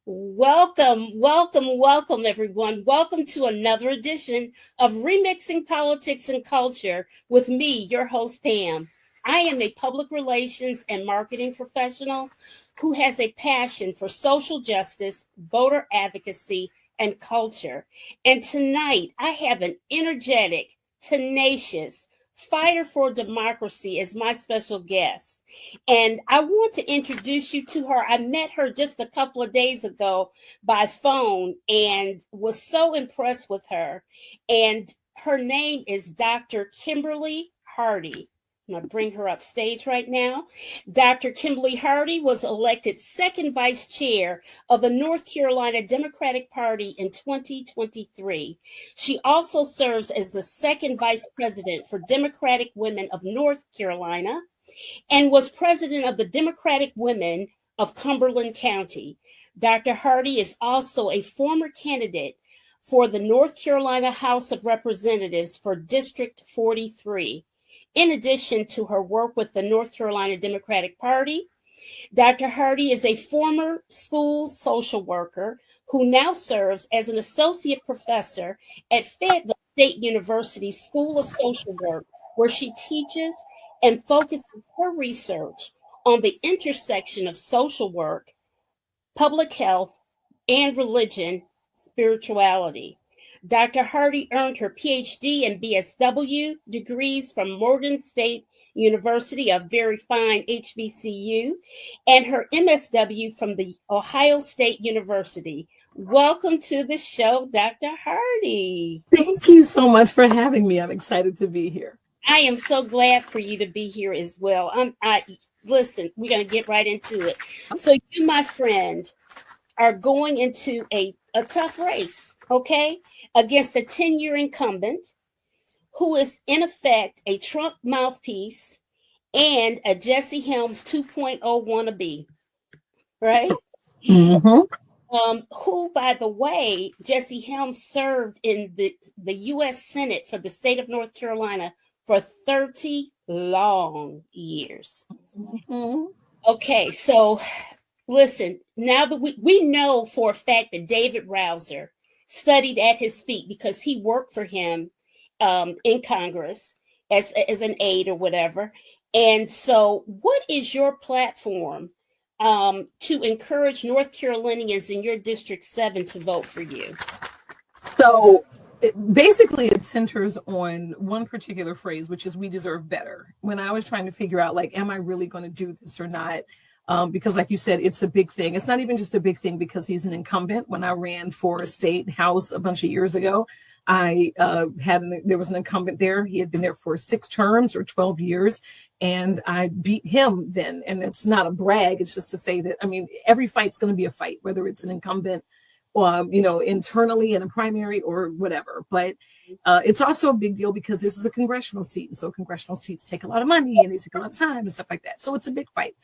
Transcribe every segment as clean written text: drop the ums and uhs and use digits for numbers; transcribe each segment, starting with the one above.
Welcome, welcome, welcome, everyone. Welcome to another edition of Remixing Politics and Culture with me, your host, Pam. I am a public relations and marketing professional who has a passion for social justice, voter advocacy, and culture. And tonight, I have an energetic, tenacious, fighter for democracy as my special guest. And I want to introduce you to her. I met her just a couple of days ago by phone and was so impressed with her. And her name is Dr. Kimberly Hardy. I'm going to bring her up stage right now. Dr. Kimberly Hardy was elected second vice chair of the North Carolina Democratic Party in 2023. She also serves as the second vice president for Democratic Women of North Carolina and was president of the Democratic Women of Cumberland County. Dr. Hardy is also a former candidate for the North Carolina House of Representatives for District 43. In addition to her work with the North Carolina Democratic Party, Dr. Hardy is a former school social worker who now serves as an associate professor at Fayetteville State University School of Social Work, where she teaches and focuses her research on the intersection of social work, public health, and religion, spirituality. Dr. Hardy earned her PhD and BSW degrees from Morgan State University, a very fine HBCU, and her MSW from the Ohio State University. Welcome to the show, Dr. Hardy. Thank you so much for having me. I'm excited to be here. I am so glad for you to be here as well. Listen, we're going to get right into it. So you, my friend, are going into a tough race, okay, against a 10-year incumbent who is, in effect, a Trump mouthpiece and a Jesse Helms 2.0 wannabe, right? Mm-hmm. Who, by the way, Jesse Helms served in the U.S. Senate for the state of North Carolina for 30 long years. Mm-hmm. Okay, so listen, now that we know for a fact that David Rouser studied at his feet because he worked for him in Congress as an aide or whatever. And so what is your platform to encourage North Carolinians in your District 7 to vote for you? So basically it centers on one particular phrase, which is "we deserve better." When I was trying to figure out, like, am I really going to do this or not? Because like you said, it's a big thing. It's not even just a big thing because he's an incumbent. When I ran for a state house a bunch of years ago, there was an incumbent there. He had been there for 6 terms or 12 years. And I beat him then. And it's not a brag. It's just to say that, I mean, every fight's going to be a fight, whether it's an incumbent, internally in a primary or whatever. But it's also a big deal because this is a congressional seat. And so congressional seats take a lot of money and they take a lot of time and stuff like that. So it's a big fight.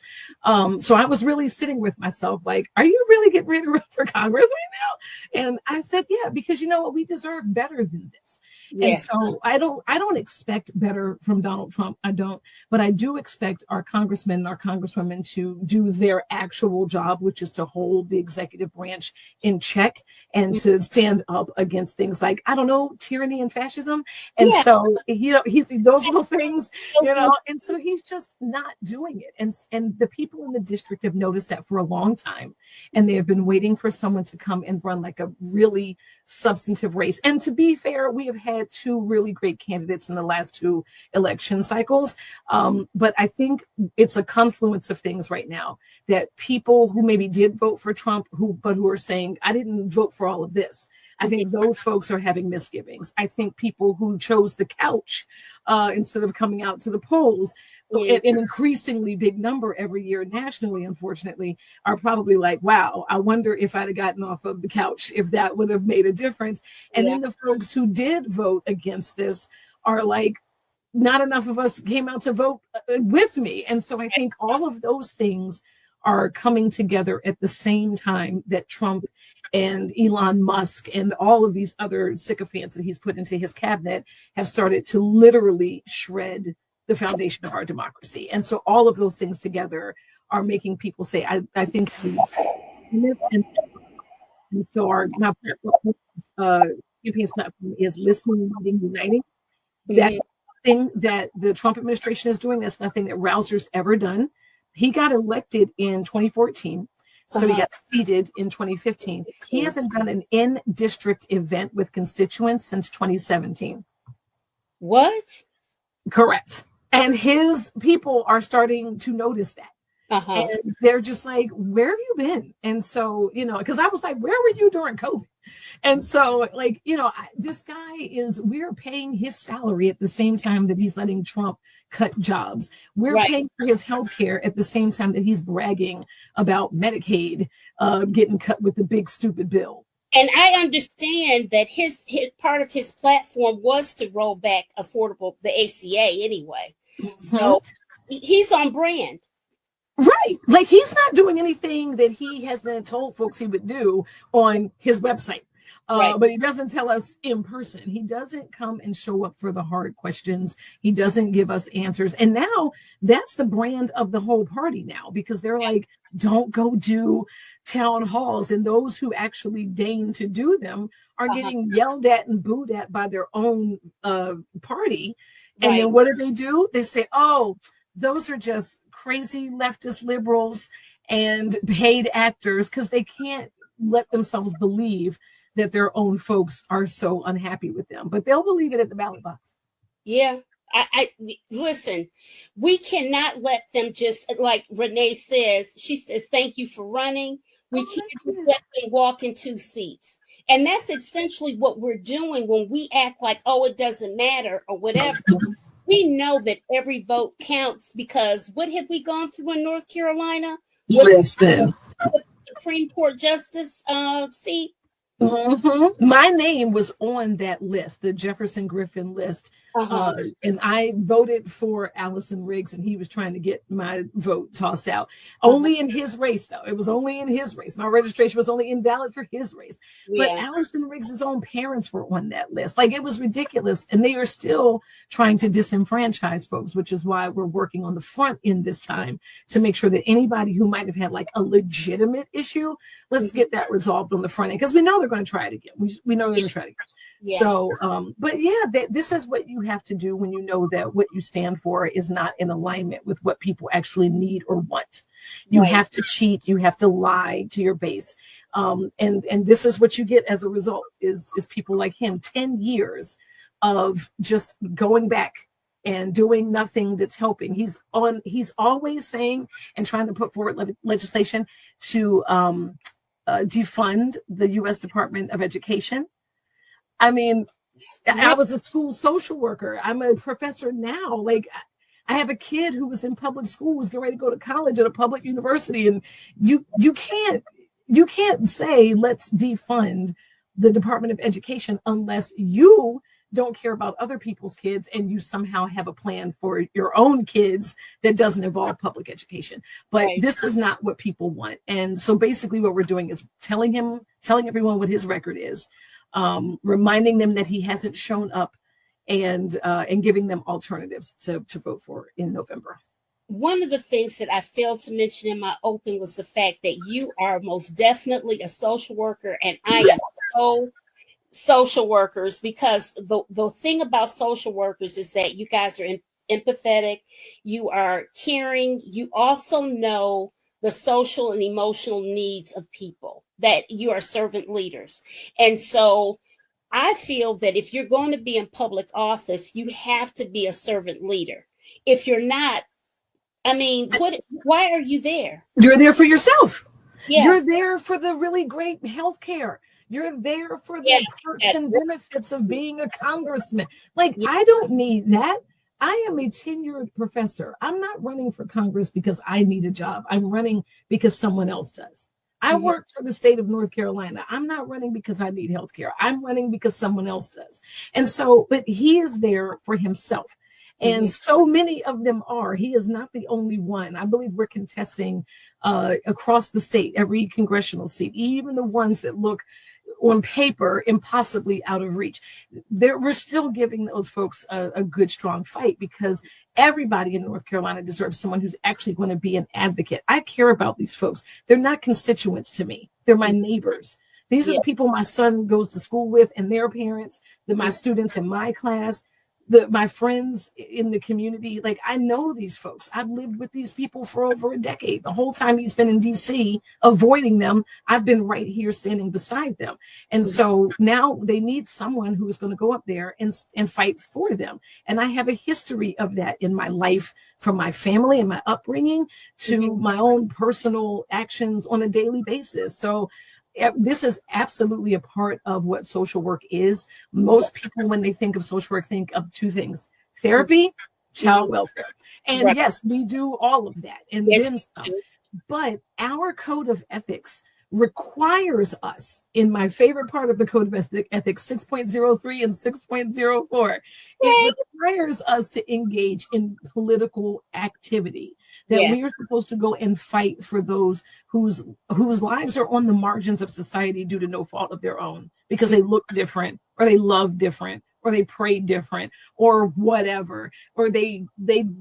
So I was really sitting with myself like, are you really getting ready to run for Congress right now? And I said, yeah, because you know what? We deserve better than this. Yeah. And so I don't expect better from Donald Trump. I don't, but I do expect our congressmen and our congresswomen to do their actual job, which is to hold the executive branch in check and to stand up against things like, I don't know, tyranny and fascism. And so, he's those little things, and so he's just not doing it. And the people in the district have noticed that for a long time. And they have been waiting for someone to come and run like a really substantive race. And to be fair, we have had 2 really great candidates in the last 2 election cycles. But I think it's a confluence of things right now that people who maybe did vote for Trump, who are saying, I didn't vote for all of this. I think those folks are having misgivings. I think people who chose the couch instead of coming out to the polls, an increasingly big number every year nationally, unfortunately, are probably like, wow, I wonder if I'd have gotten off of the couch, if that would have made a difference. And then the folks who did vote against this are like, not enough of us came out to vote with me. And so I think all of those things are coming together at the same time that Trump and Elon Musk and all of these other sycophants that he's put into his cabinet have started to literally shred the foundation of our democracy. And so all of those things together are making people say, I think And so my platform, campaign's platform is listening, leading, uniting. That's thing that the Trump administration is doing. That's nothing that Rouser's ever done. He got elected in 2014. So he got seated in 2015. He hasn't done an in-district event with constituents since 2017. What? Correct. And his people are starting to notice that. And they're just like, where have you been? And so, because I was like, where were you during COVID? And so, like, this guy we're paying his salary at the same time that he's letting Trump cut jobs. We're paying for his health care at the same time that he's bragging about Medicaid getting cut with the big stupid bill. And I understand that his part of his platform was to roll back the ACA anyway. So he's on brand. Right. Like, he's not doing anything that he hasn't told folks he would do on his website. But he doesn't tell us in person. He doesn't come and show up for the hard questions. He doesn't give us answers. And now that's the brand of the whole party now, because they're like, don't go do town halls. And those who actually deign to do them are getting yelled at and booed at by their own party. And then what do? They say, oh, those are just crazy leftist liberals and paid actors, because they can't let themselves believe that their own folks are so unhappy with them. But they'll believe it at the ballot box. Yeah. I listen, we cannot let them just, like Renee says, she says, thank you for running. We can't just let them walk in 2 seats. And that's essentially what we're doing when we act like, oh, it doesn't matter or whatever. We know that every vote counts, because what have we gone through in North Carolina? Listen. The Supreme Court Justice seat. My name was on that list, the Jefferson Griffin list. And I voted for Allison Riggs, and he was trying to get my vote tossed out. Only in his race, though. It was only in his race. My registration was only invalid for his race. But Allison Riggs' own parents were on that list. Like, it was ridiculous. And they are still trying to disenfranchise folks, which is why we're working on the front end this time to make sure that anybody who might have had like a legitimate issue, let's get that resolved on the front end, because we know they're going to try it again. We know they're going to try it again. So, but this is what you have to do when you know that what you stand for is not in alignment with what people actually need or want. You have to cheat. You have to lie to your base. And this is what you get as a result is people like him, 10 years of just going back and doing nothing that's helping. He's always saying and trying to put forward legislation to defund the U.S. Department of Education. I mean, I was a school social worker. I'm a professor now. Like, I have a kid who was in public school, was getting ready to go to college at a public university, and you can't say let's defund the Department of Education unless you don't care about other people's kids and you somehow have a plan for your own kids that doesn't involve public education. But this is not what people want. And so basically what we're doing is telling everyone what his record is, reminding them that he hasn't shown up, and giving them alternatives to vote for in November. One of the things that I failed to mention in my open was the fact that you are most definitely a social worker, and I am so social workers, because the thing about social workers is that you guys are empathetic, you are caring, you also know the social and emotional needs of people, that you are servant leaders. And so I feel that if you're going to be in public office, you have to be a servant leader. If you're not, I mean, why are you there? You're there for yourself. Yeah. You're there for the really great health care. You're there for the perks and benefits of being a congressman. Like, I don't need that. I am a tenured professor. I'm not running for Congress because I need a job. I'm running because someone else does. I work for the state of North Carolina. I'm not running because I need health care. I'm running because someone else does. And so, but he is there for himself. And so many of them are. He is not the only one. I believe we're contesting across the state, every congressional seat, even the ones that look on paper impossibly out of reach. We're still giving those folks a good, strong fight, because everybody in North Carolina deserves someone who's actually going to be an advocate. I care about these folks. They're not constituents to me. They're my neighbors. These are the people my son goes to school with and their parents, my students in my class, my friends in the community. Like, I know these folks. I've lived with these people for over a decade. The whole time he's been in DC avoiding them, I've been right here standing beside them. And so now they need someone who is going to go up there and fight for them. And I have a history of that in my life, from my family and my upbringing to my own personal actions on a daily basis. So this is absolutely a part of what social work is. Most people, when they think of social work, think of two things: therapy, child welfare. And yes, we do all of that and then some. But our code of ethics requires us, in my favorite part of the code of ethics, 6.03 and 6.04, it requires us to engage in political activity. That we are supposed to go and fight for those whose lives are on the margins of society due to no fault of their own, because they look different, or they love different, or they pray different, or whatever, or they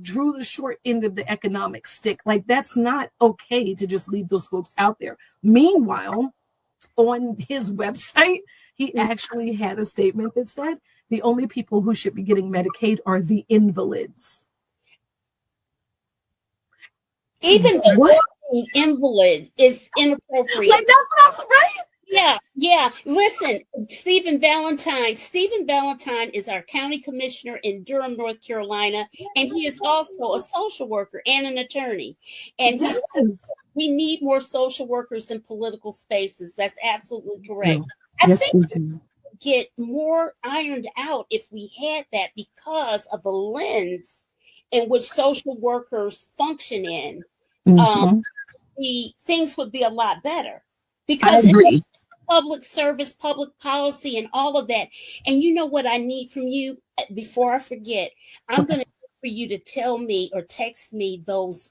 drew the short end of the economic stick. Like, that's not okay to just leave those folks out there. Meanwhile, on his website, he actually had a statement that said the only people who should be getting Medicaid are the invalids. Even the word invalid is inappropriate. Like, that's what I'm right? Yeah. Listen, Stephen Valentine is our county commissioner in Durham, North Carolina, and he is also a social worker and an attorney. And we need more social workers in political spaces. That's absolutely correct. I think we do get more ironed out if we had that, because of the lens in which social workers function in. The things would be a lot better, because I agree. Public service, public policy, and all of that. And you know what I need from you? Before I forget, I'm going to need for you to tell me or text me those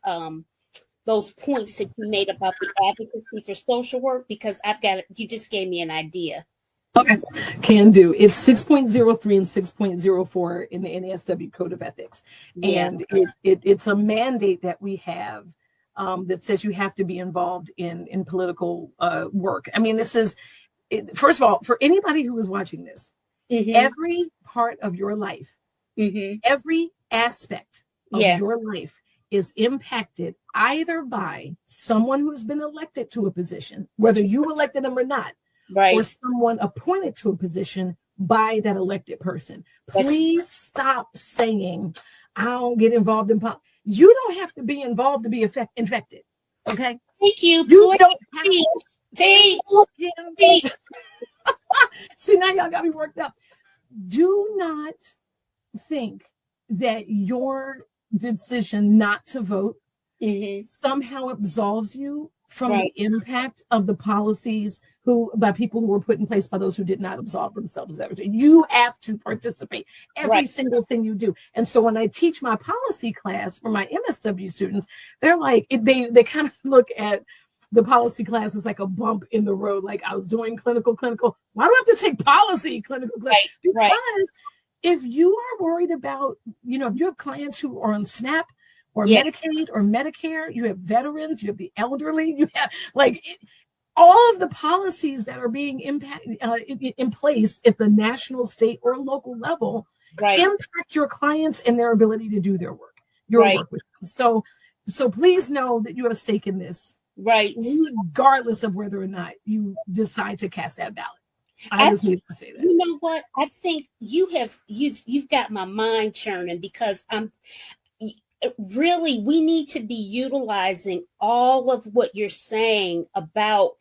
points that you made about the advocacy for social work, because you just gave me an idea. Okay, can do. It's 6.03 and 6.04 in the NASW Code of Ethics. And it's a mandate that we have that says you have to be involved in political work. I mean, this is, first of all, for anybody who is watching this, every part of your life, every aspect of your life is impacted either by someone who's been elected to a position, whether you elected them or not, or someone appointed to a position by that elected person. Please stop saying, I don't get involved in politics. You don't have to be involved to be infected. Okay? Thank you. You don't have to. Teach. See, now y'all got me worked up. Do not think that your decision not to vote somehow absolves you from the impact of the policies by people who were put in place by those who did not absolve themselves. You have to participate every single thing you do. And so when I teach my policy class for my MSW students, they're like, they kind of look at the policy class as like a bump in the road. Like, I was doing clinical. Why do I have to take policy clinical? Because if you are worried about, if you have clients who are on SNAP or Medicaid or Medicare, you have veterans, you have the elderly, you have all of the policies that are being in place at the national, state, or local level impact your clients and their ability to do their work, work with them. So please know that you have a stake in this, regardless of whether or not you decide to cast that ballot. I just need to say that. You know what? I think you've got my mind churning, because really, we need to be utilizing all of what you're saying about,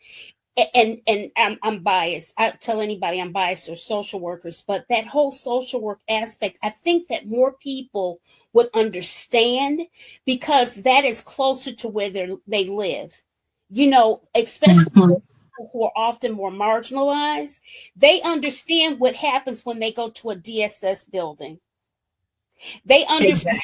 and I'm biased. I tell anybody I'm biased, or social workers, but that whole social work aspect, I think that more people would understand, because that is closer to where they live. Especially people who are often more marginalized, they understand what happens when they go to a DSS building. They understand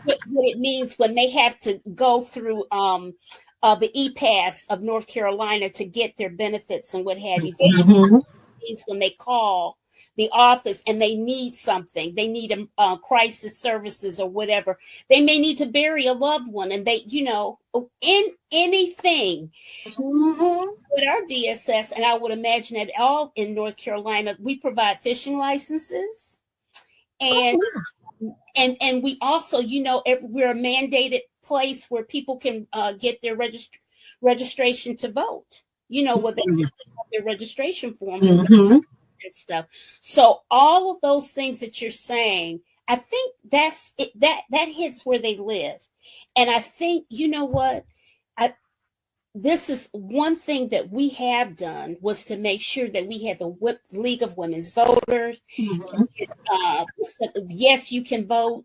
what it means when they have to go through the E-Pass of North Carolina to get their benefits and what have you. They understand what it means when they call the office and they need something. They need crisis services or whatever. They may need to bury a loved one, and they, in anything. Mm-hmm. With our DSS, and I would imagine that all in North Carolina, we provide fishing licenses, and and we also, we're a mandated place where people can get their registration to vote. Where they have their registration forms and stuff. So all of those things that you're saying, I think that's it. That hits where they live, and I think what. This is one thing that we have done was to make sure that we had the League of Women's Voters. Yes, you can vote.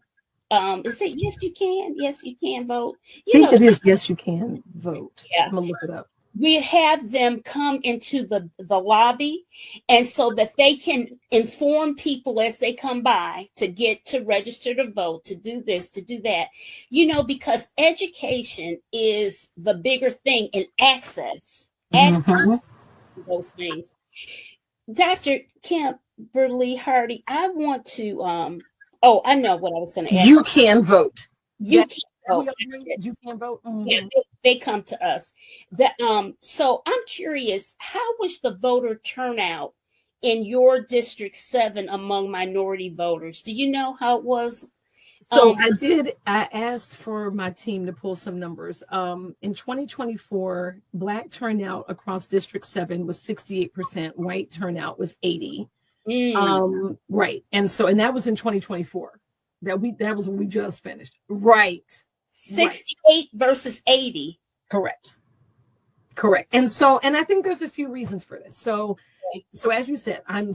Is it yes, you can? Yes, you can vote. I think it is yes, you can vote. Yeah. I'm going to look it up. We have them come into the lobby, and so that they can inform people as they come by to get to register to vote, to do this, to do that, because education is the bigger thing, and access to those things. Dr. Kimberly Hardy, I want to, I know what I was going to ask. You can vote. You can vote. You can vote. Yeah, they come to us. So I'm curious, how was the voter turnout in your District 7 among minority voters? Do you know how it was? So I asked for my team to pull some numbers. In 2024, Black turnout across District 7 was 68%. White turnout was 80%. Right. And that was in 2024. That was when we just finished. Right. 68 versus 80. Correct. And I think there's a few reasons for this. So as you said, I'm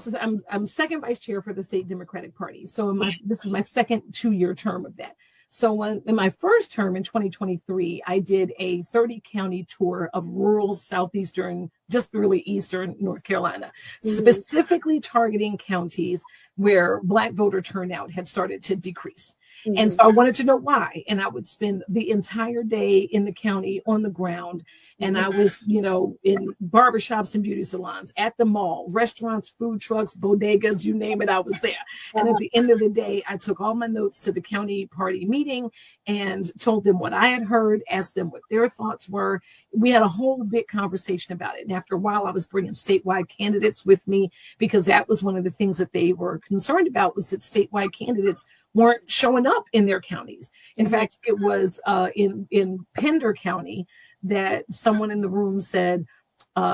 second vice chair for the state Democratic Party. So this is my second 2-year term of that. So in my first term in 2023, I did a 30 county tour of rural southeastern, just really eastern North Carolina, specifically targeting counties where Black voter turnout had started to decrease. And so I wanted to know why. And I would spend the entire day in the county on the ground. And I was, in barbershops and beauty salons, at the mall, restaurants, food trucks, bodegas, you name it, I was there. And at the end of the day, I took all my notes to the county party meeting and told them what I had heard, asked them what their thoughts were. We had a whole big conversation about it. And after a while, I was bringing statewide candidates with me because that was one of the things that they were concerned about, was that statewide candidates weren't showing up in their counties. In fact, it was in Pender County that someone in the room said,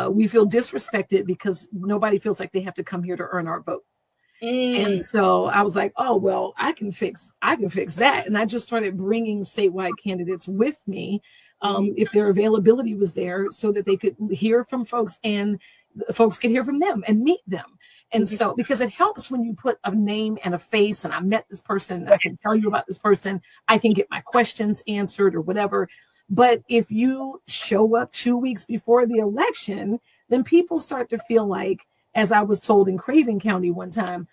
we feel disrespected because nobody feels like they have to come here to earn our vote. And so I was like, oh, well, I can fix that. And I just started bringing statewide candidates with me if their availability was there, so that they could hear from folks and folks could hear from them and meet them. And so, because it helps when you put a name and a face, and I met this person, I can tell you about this person, I can get my questions answered or whatever. But if you show up 2 weeks before the election, then people start to feel like, as I was told in Craven County one time,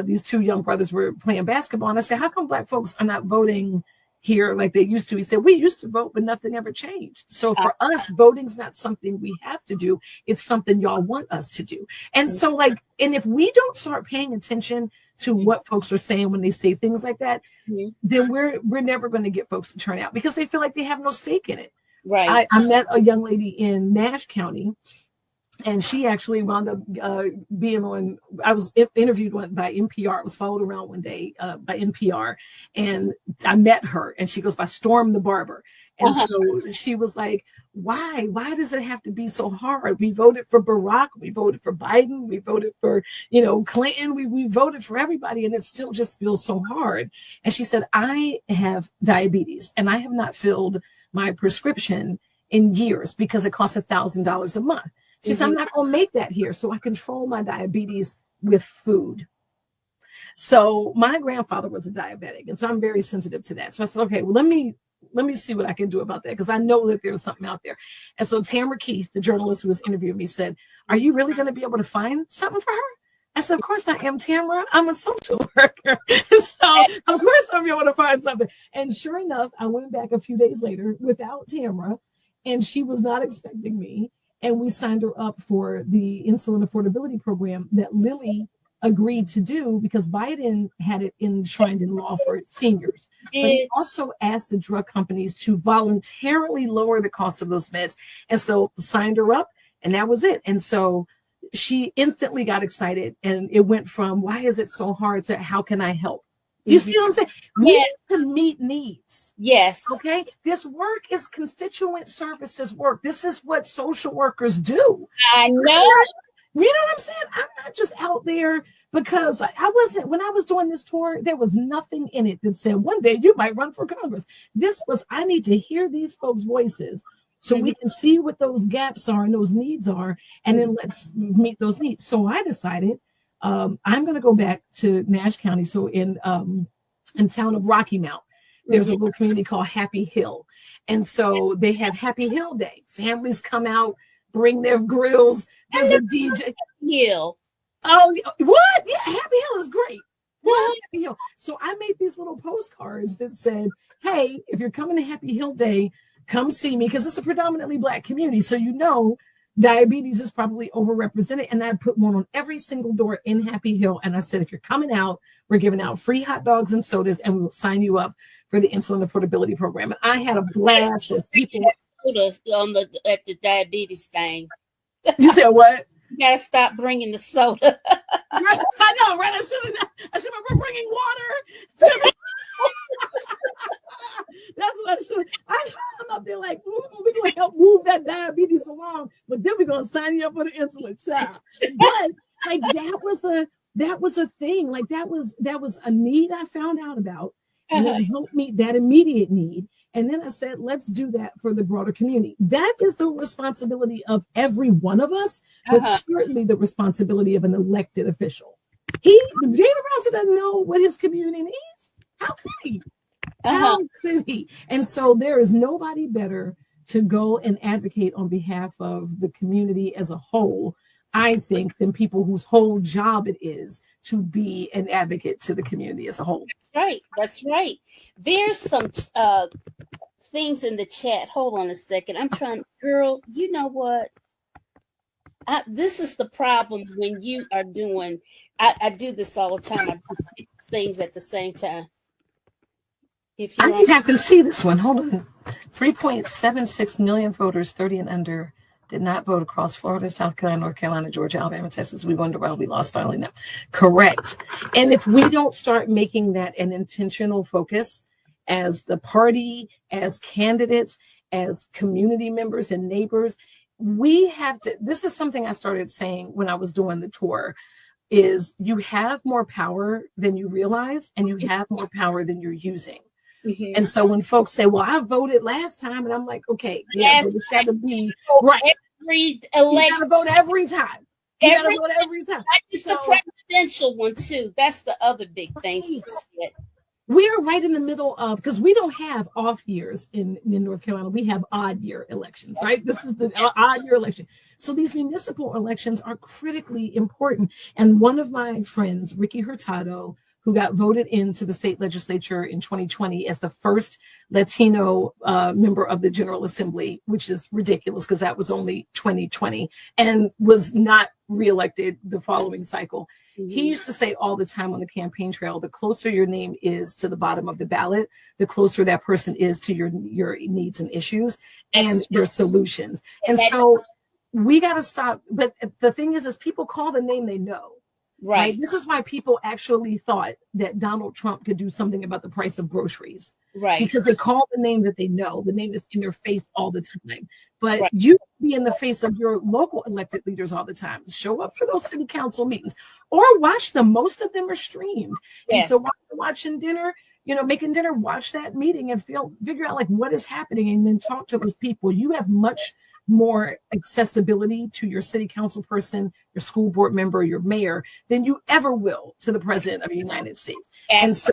these two young brothers were playing basketball. And I said, how come Black folks are not voting here like they used to? He said, we used to vote, but nothing ever changed. So for us, voting's not something we have to do. It's something y'all want us to do. And so and if we don't start paying attention to what folks are saying when they say things like that, then we're never going to get folks to turn out because they feel like they have no stake in it. Right. I met a young lady in Nash County, and she actually wound up being on, I was interviewed by NPR. I was followed around one day by NPR, and I met her, and she goes by Storm the Barber. And so she was like, why does it have to be so hard? We voted for Barack, we voted for Biden, we voted for, Clinton, we voted for everybody, and it still just feels so hard. And she said, I have diabetes, and I have not filled my prescription in years because it costs $1,000 a month. She said, I'm not going to make that here. So I control my diabetes with food. So my grandfather was a diabetic, and so I'm very sensitive to that. So I said, okay, well, let me see what I can do about that, because I know that there's something out there. And so Tamara Keith, the journalist who was interviewing me, said, are you really going to be able to find something for her? I said, of course I am, Tamara. I'm a social worker. So of course I'll be able to find something. And sure enough, I went back a few days later without Tamara, and she was not expecting me. And we signed her up for the insulin affordability program that Lily agreed to do, because Biden had it enshrined in law for seniors. But he also asked the drug companies to voluntarily lower the cost of those meds. And so signed her up, and that was it. And so she instantly got excited, and it went from why is it so hard to how can I help? You see what I'm saying? We need to meet needs. Yes. Okay. This work is constituent services work. This is what social workers do. I know. You know what I'm saying? I'm not just out there because I wasn't, when I was doing this tour, there was nothing in it that said one day you might run for Congress. This was, I need to hear these folks' voices so we can see what those gaps are and those needs are, and then let's meet those needs. So I decided I'm going to go back to Nash County. So in town of Rocky Mount, there's a little community called Happy Hill. And so they have Happy Hill Day. Families come out, bring their grills. There's a DJ. Hill. Oh, what? Yeah, Happy Hill is great. Happy Hill. So I made these little postcards that said, hey, if you're coming to Happy Hill Day, come see me, because it's a predominantly Black community. So you know diabetes is probably overrepresented. And I put one on every single door in Happy Hill. And I said, if you're coming out, we're giving out free hot dogs and sodas, and we'll sign you up for the insulin affordability program. And I had a blast of people. Sodas at the diabetes thing. You said what? You gotta stop bringing the soda. I know, right? I should have been bringing water. That's what I should. I'm up there like, we're gonna help move that diabetes along, but then we're gonna sign you up for the insulin, child. But like that was a thing. Like that was a need I found out about, and then I helped meet that immediate need. And then I said, let's do that for the broader community. That is the responsibility of every one of us, but certainly the responsibility of an elected official. Jada Rouser doesn't know what his community needs. How could he? How could he? And so there is nobody better to go and advocate on behalf of the community as a whole, I think, than people whose whole job it is to be an advocate to the community as a whole. That's right. That's right. There's some things in the chat. Hold on a second. I'm trying, girl, you know what? This is the problem when you are doing, I do this all the time. I do 6 things at the same time. If you I think I can see this one. Hold on. 3.76 million voters, 30 and under, did not vote across Florida, South Carolina, North Carolina, Georgia, Alabama, Texas. We wonder why we lost finally now. Correct. And if we don't start making that an intentional focus as the party, as candidates, as community members and neighbors, we have to, this is something I started saying when I was doing the tour, is you have more power than you realize, and you have more power than you're using. And so when folks say, well, I voted last time, and I'm like, okay, yeah, but it's got to be right. Every election. You got to vote every time. You got to vote every time. It's the presidential one, too. That's the other big thing. We're right in the middle of, because we don't have off years in North Carolina. We have odd year elections, right? This is the odd year election. So these municipal elections are critically important. And one of my friends, Ricky Hurtado, who got voted into the state legislature in 2020 as the first Latino member of the General Assembly, which is ridiculous because that was only 2020, and was not reelected the following cycle. He used to say all the time on the campaign trail, the closer your name is to the bottom of the ballot, the closer that person is to your needs and issues and your solutions. And so we got to stop. But the thing is people call the name they know. Right. This is why people actually thought that Donald Trump could do something about the price of groceries. Right. Because they call the name that they know. The name is in their face all the time. But you be in the face of your local elected leaders all the time. Show up for those city council meetings or watch them. Most of them are streamed. Yes. And so while you're watching dinner, making dinner, watch that meeting and figure out like what is happening, and then talk to those people. You have much more accessibility to your city council person, your school board member, your mayor, than you ever will to the president of the United States. And so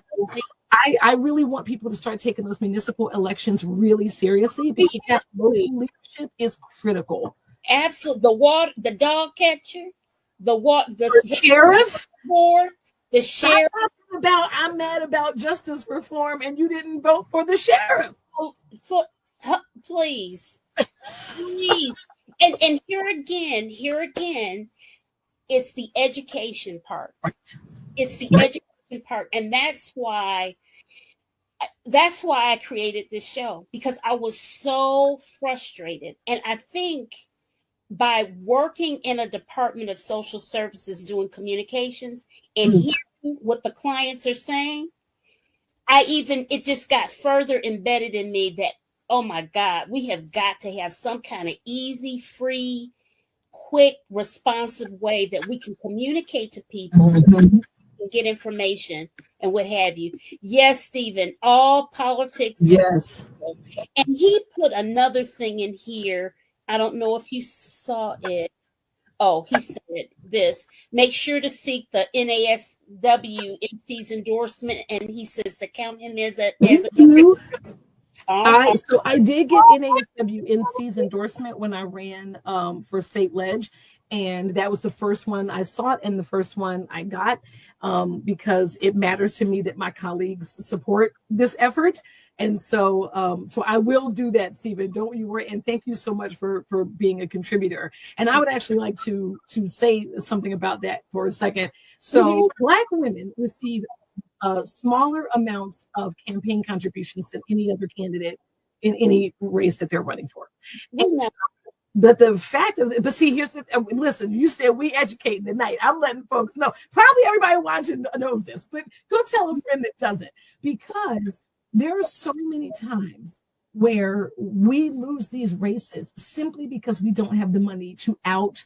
I really want people to start taking those municipal elections really seriously, because that local leadership is critical. Absolutely. The dog catcher, the sheriff board, the sheriff. I'm mad about justice reform, and you didn't vote for the sheriff. Please. Please. And here again, it's the education part. Right. It's the Right. education part. And that's why I created this show, because I was so frustrated. And I think by working in a department of social services doing communications and hearing what the clients are saying, it just got further embedded in me that, oh my God, we have got to have some kind of easy, free, quick, responsive way that we can communicate to people and get information and what have you. Yes, Stephen, all politics. Yes. And he put another thing in here. I don't know if you saw it. Oh, he said this. Make sure to seek the NASW MC's endorsement. And he says to count him as a So I did get NASW NC's endorsement when I ran for state ledge, and that was the first one I sought and the first one I got, because it matters to me that my colleagues support this effort. And so so I will do that, Stephen. Don't you worry. And thank you so much for being a contributor. And I would actually like to say something about that for a second. So Black women receive smaller amounts of campaign contributions than any other candidate in any race that they're running for. But the fact of it, but see, here's the, listen, you said we educating tonight. I'm letting folks know. Probably everybody watching knows this, but go tell a friend that doesn't, because there are so many times where we lose these races simply because we don't have the money to out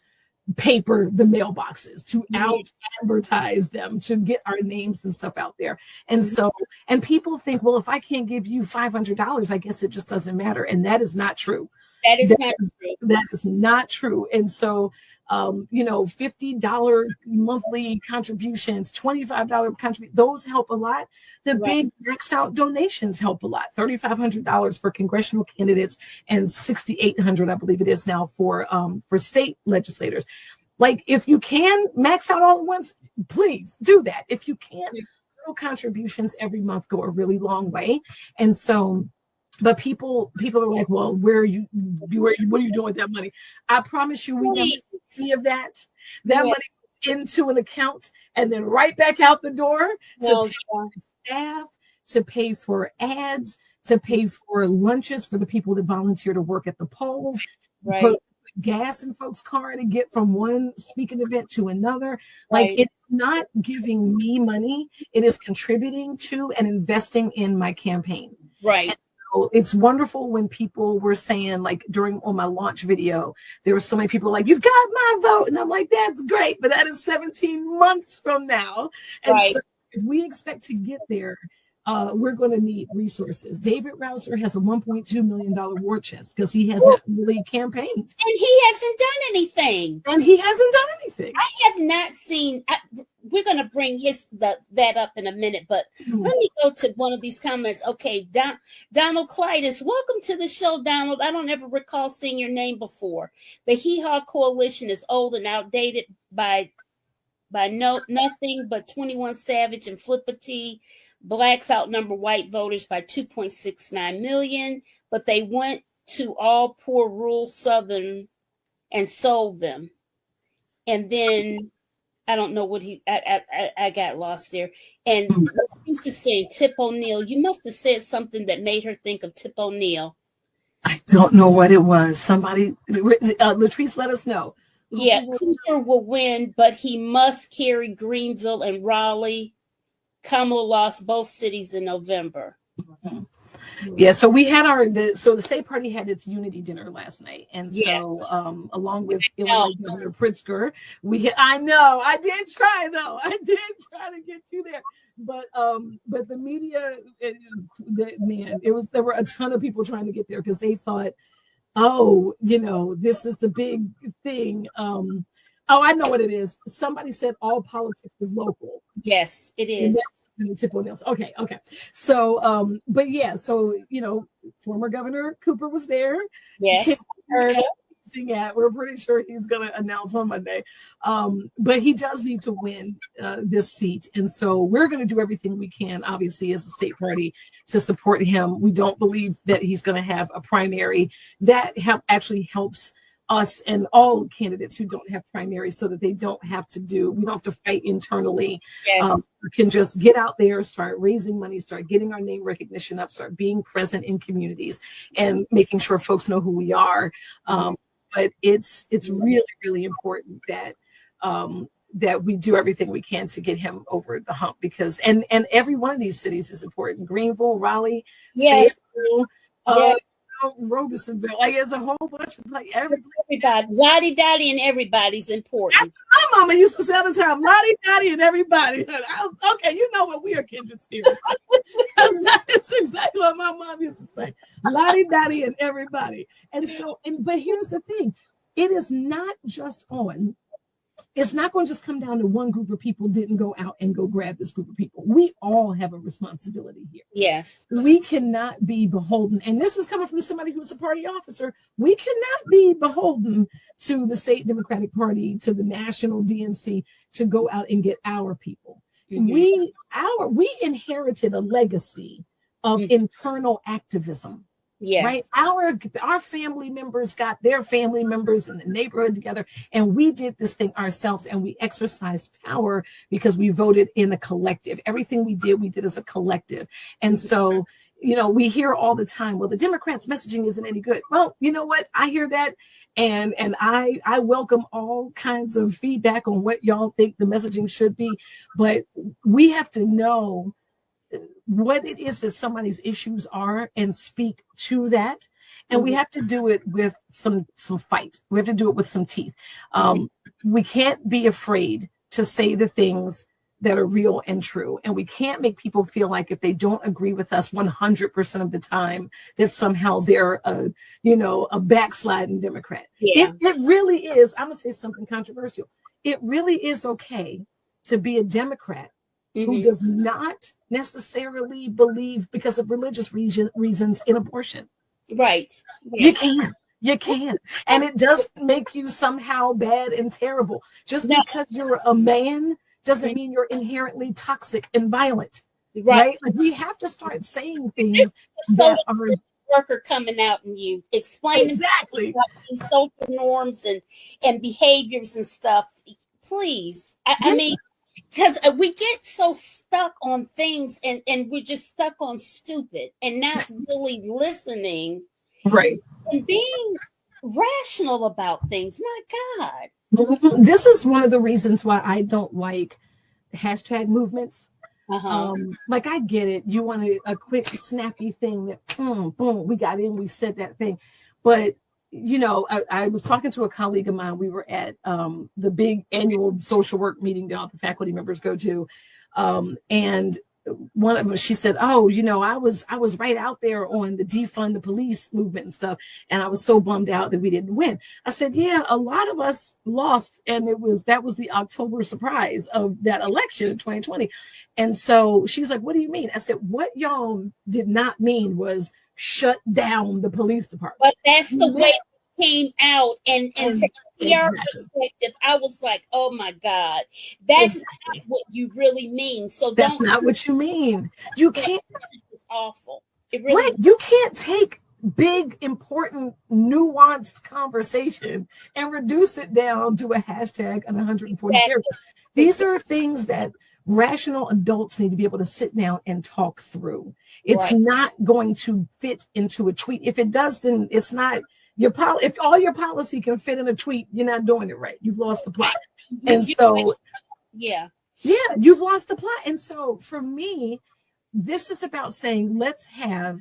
paper the mailboxes, to out advertise them, to get our names and stuff out there. And so, and people think, well, if I can't give you $500, I guess it just doesn't matter. And that is not true. That is not true. That is not true. And so, $50 monthly contributions, $25 contributions, those help a lot. The big max out donations help a lot. $3,500 for congressional candidates and $6,800, I believe it is now, for state legislators. Like, if you can max out all at once, please do that. If you can't, little contributions every month go a really long way. And so, but people are like, well, what are you doing with that money? I promise you, we never see any of that. That money goes into an account and then right back out the door to pay for staff, to pay for ads, to pay for lunches for the people that volunteer to work at the polls, put gas in folks' car to get from one speaking event to another. Like, it's not giving me money. It is contributing to and investing in my campaign. Right. It's wonderful when people were saying, like, on my launch video, there were so many people like, you've got my vote. And I'm like, that's great, but that is 17 months from now. And so if we expect to get there, we're going to need resources. David Rouser has a $1.2 million war chest because he hasn't really campaigned. And he hasn't done anything. I have not seen, we're going to bring that up in a minute, but let me go to one of these comments. Okay, Donald Clytus, welcome to the show, Donald. I don't ever recall seeing your name before. The Hee Haw Coalition is old and outdated by nothing but 21 Savage and Flipper T. Blacks outnumber white voters by 2.69 million, but they went to all poor rural Southern and sold them. And then I don't know what I got lost there. And he's just saying, Tip O'Neill, you must have said something that made her think of Tip O'Neill. I don't know what it was. Somebody, Latrice, let us know. Cooper will win, but he must carry Greenville and Raleigh. Kamala lost both cities in November. Yeah, so we had the state party had its unity dinner last night, and so along with Illinois Governor Pritzker, I know I did try to get you there, but the media, there were a ton of people trying to get there because they thought, this is the big thing. I know what it is. Somebody said all politics is local. Yes, it is. Okay. So, but yeah, so, former Governor Cooper was there. Yes. We're pretty sure he's going to announce on Monday. But he does need to win this seat. And so we're going to do everything we can, obviously, as a state party to support him. We don't believe that he's going to have a primary. That actually helps us and all candidates who don't have primaries, so that we don't have to fight internally. Yes. We can just get out there, start raising money, start getting our name recognition up, start being present in communities, and making sure folks know who we are. But it's really, really important that that we do everything we can to get him over the hump, because and every one of these cities is important. Greenville, Raleigh, Yes. Fayetteville, Robesonville, like there's a whole bunch of everybody, Lottie Dottie and everybody's important. My mama used to say all the time, Lottie Dottie and everybody. Okay, you know what, we are kindred spirits. That's exactly what my mom used to say, Lottie Dottie and everybody. And so, but here's the thing, it's not going to just come down to one group of people didn't go out and go grab this group of people. We all have a responsibility here. Yes. We cannot be beholden. And this is coming from somebody who's a party officer. We cannot be beholden to the state Democratic Party, to the national DNC, to go out and get our people. Mm-hmm. We inherited a legacy of internal activism. Yes. Right. Our family members got their family members in the neighborhood together, and we did this thing ourselves, and we exercised power because we voted in a collective. Everything we did as a collective. And so, we hear all the time, well, the Democrats' messaging isn't any good. Well, you know what? I hear that. And I welcome all kinds of feedback on what y'all think the messaging should be. But we have to know what it is that somebody's issues are and speak to that. And we have to do it with some fight. We have to do it with some teeth. We can't be afraid to say the things that are real and true. And we can't make people feel like if they don't agree with us 100% of the time, that somehow they're a backsliding Democrat. Yeah. It really is. I'm going to say something controversial. It really is okay to be a Democrat who does not necessarily believe, because of religious reasons, in abortion. Right. Yeah. You can. And it doesn't make you somehow bad and terrible. Just because you're a man doesn't mean you're inherently toxic and violent. Right? Like, we have to start saying things that are worker coming out and you explaining exactly these social norms and behaviors and stuff. Please. I mean, because we get so stuck on things and we're just stuck on stupid and not really listening. Right. And being rational about things. My God. This is one of the reasons why I don't like hashtag movements. Like, I get it. You want a quick, snappy thing that, boom, we got in, we said that thing. But I was talking to a colleague of mine. We were at the big annual social work meeting that all the faculty members go to. And one of them, she said, I was right out there on the defund the police movement and stuff. And I was so bummed out that we didn't win. I said, yeah, a lot of us lost. And that was the October surprise of that election in 2020. And so she was like, what do you mean? I said, what y'all did not mean was shut down the police department. But that's the way it came out. And from a PR perspective, I was like, oh my God, that's not what you really mean. So that's not what you mean. You can't. It's awful. It really you can't take big, important, nuanced conversation and reduce it down to a hashtag and 140 characters. These are things that rational adults need to be able to sit down and talk through. It's not going to fit into a tweet. If it does, then it's not your if all your policy can fit in a tweet, you're not doing it right. You've lost the plot. And so you've lost the plot. And so for me, this is about saying, let's have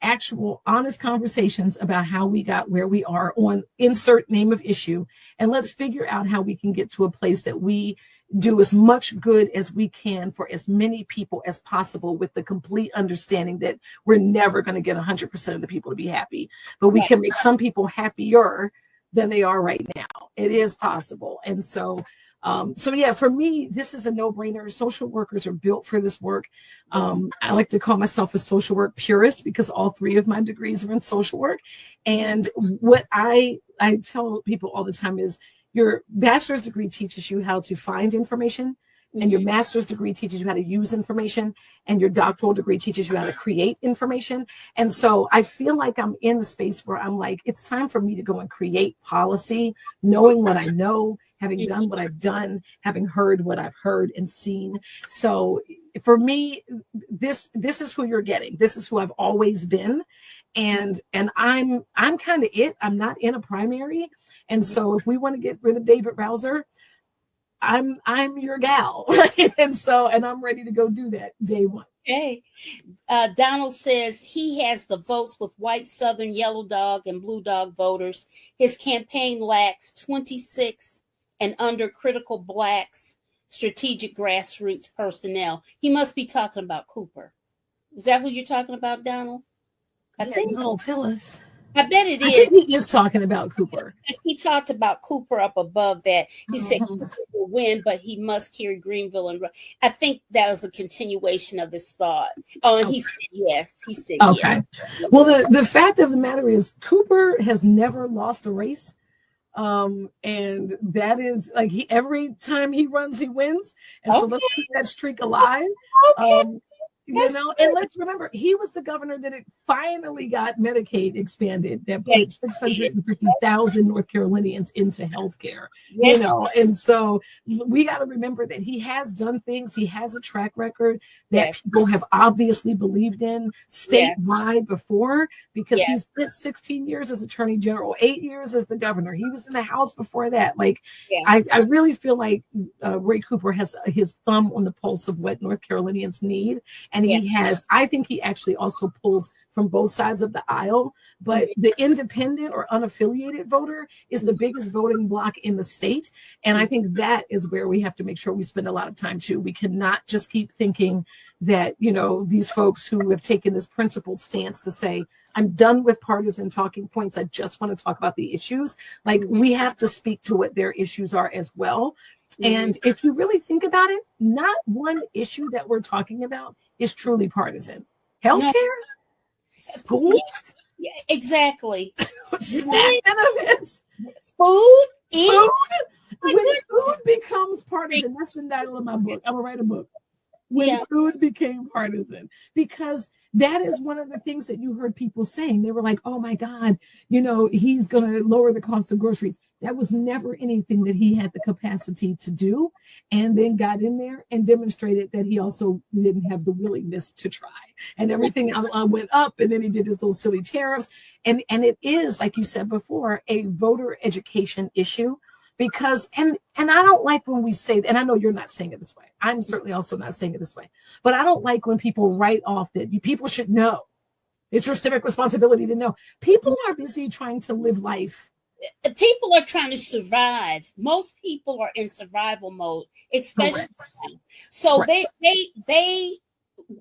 actual honest conversations about how we got where we are on insert name of issue. And let's figure out how we can get to a place that we do as much good as we can for as many people as possible, with the complete understanding that we're never going to get 100% of the people to be happy, but we can make some people happier than they are right now. It is possible. And so for me, this is a no-brainer. Social workers are built for this work. I like to call myself a social work purist because all three of my degrees are in social work. And what I tell people all the time is, your bachelor's degree teaches you how to find information. and your master's degree teaches you how to use information, and your doctoral degree teaches you how to create information. And so I feel like I'm in the space where I'm like, it's time for me to go and create policy, knowing what I know, having done what I've done, having heard what I've heard and seen. So for me, this is who you're getting. This is who I've always been. And I'm kind of it. I'm not in a primary. And so if we want to get rid of David Rouser, I'm your gal. And I'm ready to go do that day one. Okay. Donald says he has the votes with white, Southern, yellow dog, and blue dog voters. His campaign lacks 26 and under critical blacks, strategic grassroots personnel. He must be talking about Cooper. Is that who you're talking about, Donald? I think Donald, tell us. I bet it is. I think he is talking about Cooper. He talked about Cooper up above that. He said Cooper will win, but he must carry Greenville. And I think that was a continuation of his thought. Oh, and he said yes. He said yes. Well, the fact of the matter is Cooper has never lost a race. And that is like every time he runs, he wins. And so let's keep that streak alive. You know, and let's remember, he was the governor that it finally got Medicaid expanded, that put 650,000 North Carolinians into healthcare. You know, and so we got to remember that he has done things. He has a track record that people have obviously believed in statewide before, because he spent 16 years as Attorney General, 8 years as the governor. He was in the House before that. Like, I really feel like Ray Cooper has his thumb on the pulse of what North Carolinians need. And he has, I think he actually also pulls from both sides of the aisle, but the independent or unaffiliated voter is the biggest voting bloc in the state. And I think that is where we have to make sure we spend a lot of time too. We cannot just keep thinking that, you know, these folks who have taken this principled stance to say, I'm done with partisan talking points, I just want to talk about the issues. Like, we have to speak to what their issues are as well. And if you really think about it, not one issue that we're talking about is truly partisan. Healthcare, schools, exactly. SNAP benefits, food. When food becomes partisan, that's the title of my book. I'm gonna write a book. When food became partisan, because that is one of the things that you heard people saying. They were like, oh my God, you know, he's going to lower the cost of groceries. That was never anything that he had the capacity to do, and then got in there and demonstrated that he also didn't have the willingness to try. And everything went up, and then he did his little silly tariffs. And it is, like you said before, a voter education issue. Because, and I don't like when we say, and I know you're not saying it this way. I'm certainly also not saying it this way, but I don't like when people write off that people should know. It's your civic responsibility to know. People are busy trying to live life. People are trying to survive. Most people are in survival mode, especially now. So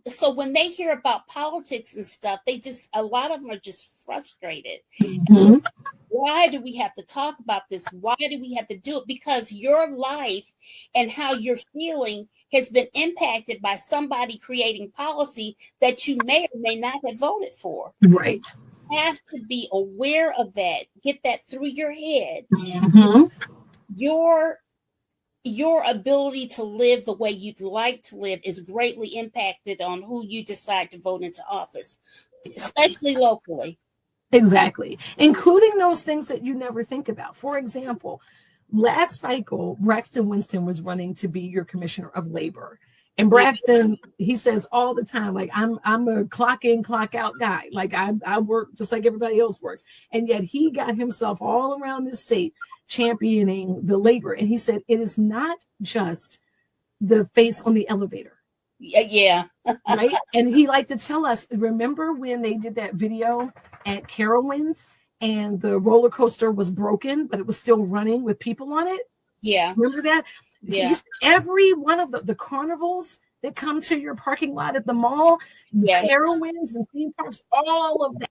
so when they hear about politics and stuff, a lot of them are just frustrated. Why do we have to talk about this? Why do we have to do it? Because your life and how you're feeling has been impacted by somebody creating policy that you may or may not have voted for. Right. You have to be aware of that. Get that through your head. Your ability to live the way you'd like to live is greatly impacted on who you decide to vote into office, especially locally. Exactly. Including those things that you never think about. For example, last cycle, Braxton Winston was running to be your commissioner of labor. And Braxton, he says all the time, like, I'm a clock in, clock out guy. Like, I work just like everybody else works. And yet he got himself all around this state championing the labor. And he said, it is not just the face on the elevator. Yeah. Right. And he liked to tell us, remember when they did that video at Carowinds and the roller coaster was broken, but it was still running with people on it? Yeah. Remember that? Yeah. Every one of the carnivals that come to your parking lot at the mall, Carowinds and theme parks, all of that.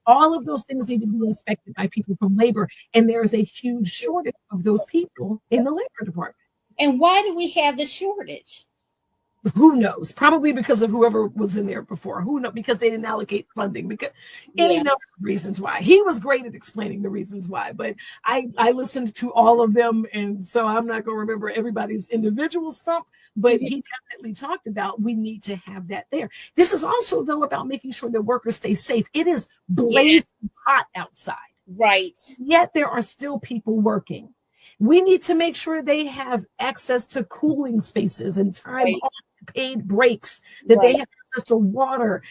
All of those things need to be inspected by people from labor. And there is a huge shortage of those people in the labor department. And why do we have the shortage? Who knows? Probably because of whoever was in there before. Who knows? Because they didn't allocate funding. Because any number of reasons why. He was great at explaining the reasons why, but I listened to all of them, and so I'm not going to remember everybody's individual stump. but he definitely talked about we need to have that there. This is also, though, about making sure that workers stay safe. It is blazing hot outside. Right. Yet there are still people working. We need to make sure they have access to cooling spaces and time off, paid breaks, that they have access to water,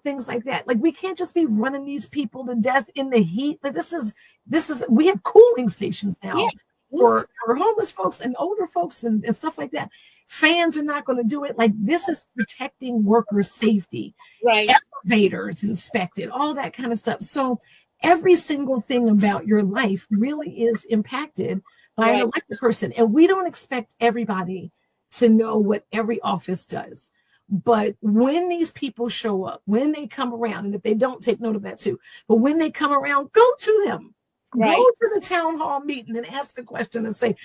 things like that. Like, we can't just be running these people to death in the heat. Like, this is we have cooling stations now for homeless folks and older folks and stuff like that. Fans are not going to do it. Like, this is protecting workers' safety. Right. Elevators inspected, all that kind of stuff. So every single thing about your life really is impacted by an elected person. And we don't expect everybody to know what every office does. But when these people show up, when they come around, and if they don't, take note of that too, but when they come around, go to them. Go to the town hall meeting and ask a question and say,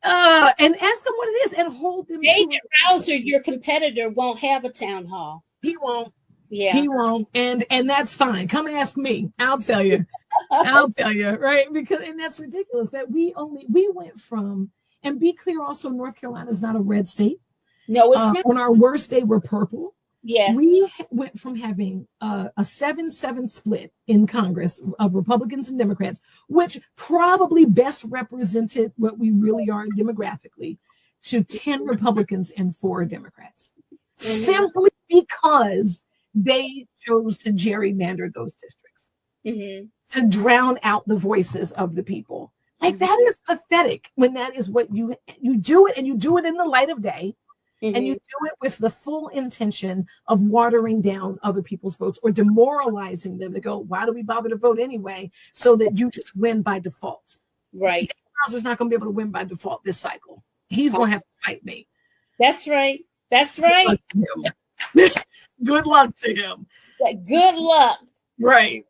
and ask them what it is and hold them. David Rouser, your competitor, won't have a town hall. He won't. Yeah. He won't. And that's fine. Come ask me. I'll tell you. I'll tell you, right? And that's ridiculous. But we went from, and be clear also, North Carolina is not a red state. No, it's not. On our worst day, we're purple. Yes. We went from having a 7-7 split in Congress of Republicans and Democrats, which probably best represented what we really are demographically, to 10 Republicans and 4 Democrats, simply because they chose to gerrymander those districts to drown out the voices of the people. Like, that is pathetic when that is what you do it, and you do it in the light of day. And you do it with the full intention of watering down other people's votes or demoralizing them to go, why do we bother to vote anyway? So that you just win by default. Right. Bowser's not going to be able to win by default this cycle. He's going to have to fight me. That's right. That's right. Good luck to him. Good luck. Right.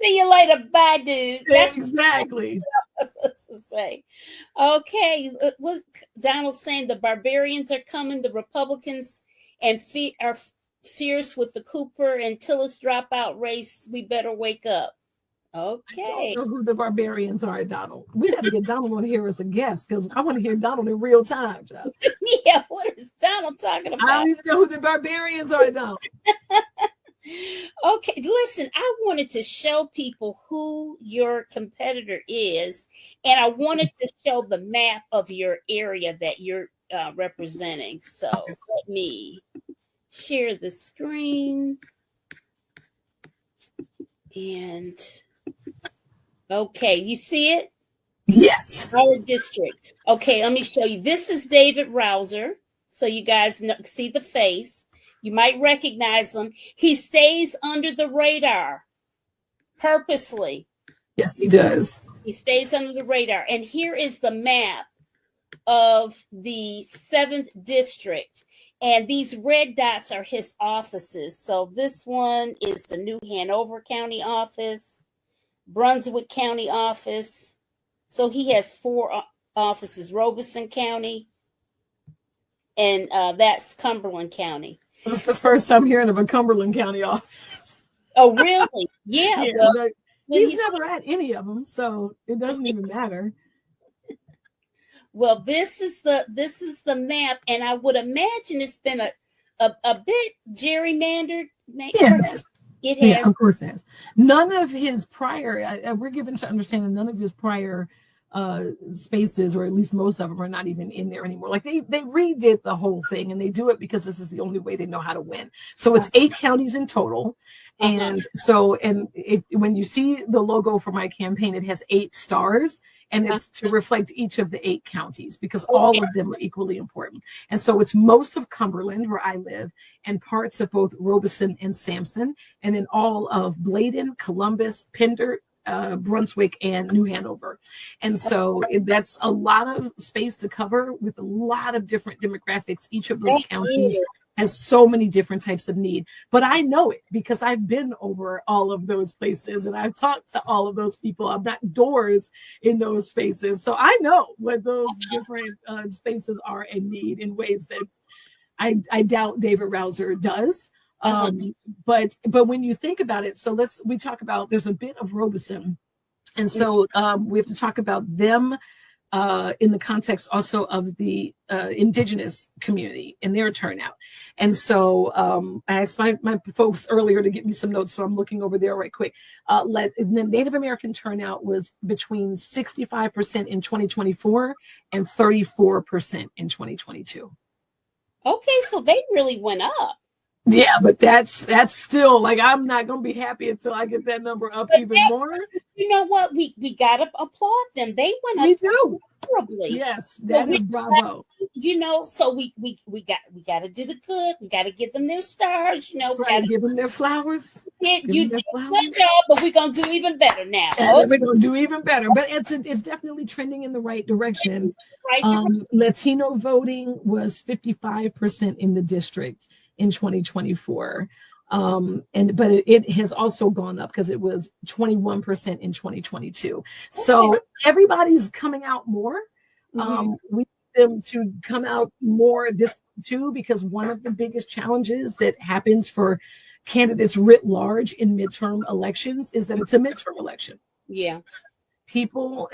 See you later. Bye, dude. That's exactly what I was to say. Okay. What Donald's saying, the barbarians are coming, the Republicans are fierce with the Cooper and Tillis dropout race. We better wake up. Okay. I don't know who the barbarians are, Donald. We got to get Donald on here as a guest, because I want to hear Donald in real time. Yeah, what is Donald talking about? I don't even know who the barbarians are, Donald. Okay, listen, I wanted to show people who your competitor is, and I wanted to show the map of your area that you're representing. So let me share the screen. And okay, you see it? Yes. Our district. Okay, let me show you. This is David Rouser, so you guys see the face. You might recognize him. He stays under the radar purposely. Yes, he does. He stays under the radar. And here is the map of the 7th district. And these red dots are his offices. So this one is the New Hanover County office, Brunswick County office. So he has 4 offices, Robeson County, and that's Cumberland County. It's the first time hearing of a Cumberland County office. Oh, really? Yeah. Well, he's never at any of them, so it doesn't even matter. Well, this is the map, and I would imagine it's been a bit gerrymandered. Yes. It has. Yeah, of course it has. None of his prior, we're given to understand that none of his prior spaces, or at least most of them, are not even in there anymore. Like, they redid the whole thing, and they do it because this is the only way they know how to win. So it's 8 counties in total. And so, when you see the logo for my campaign, it has 8 stars, and it's to reflect each of the 8 counties, because all of them are equally important. And so it's most of Cumberland, where I live, and parts of both Robeson and Sampson, and then all of Bladen, Columbus, Pender, Brunswick, and New Hanover. And so that's a lot of space to cover with a lot of different demographics. Each of those counties has so many different types of need, but I know it because I've been over all of those places and I've talked to all of those people. I've knocked doors in those spaces. So I know what those different spaces are in need in ways that I doubt David Rouser does. But when you think about it, so we talk about, there's a bit of Robeson. And so we have to talk about them in the context also of the indigenous community and their turnout. And so I asked my folks earlier to get me some notes, so I'm looking over there right quick. The Native American turnout was between 65% in 2024 and 34% in 2022. Okay, so they really went up. Yeah, but that's still like, I'm not gonna be happy until I get that number up even more. You know what? We gotta applaud them. They went up. We do. Horribly. Yes, that is bravo. You know, so we got to do the good. We got to give them their stars. You know, that's right. Give them their flowers. You did a good job, but we're gonna do even better now. We're gonna do even better. But it's definitely trending in the right direction. Right. Latino voting was 55% in the district in 2024. But it has also gone up because it was 21% in 2022. So everybody's coming out more. We need them to come out more this too, because one of the biggest challenges that happens for candidates writ large in midterm elections is that it's a midterm election. Yeah. People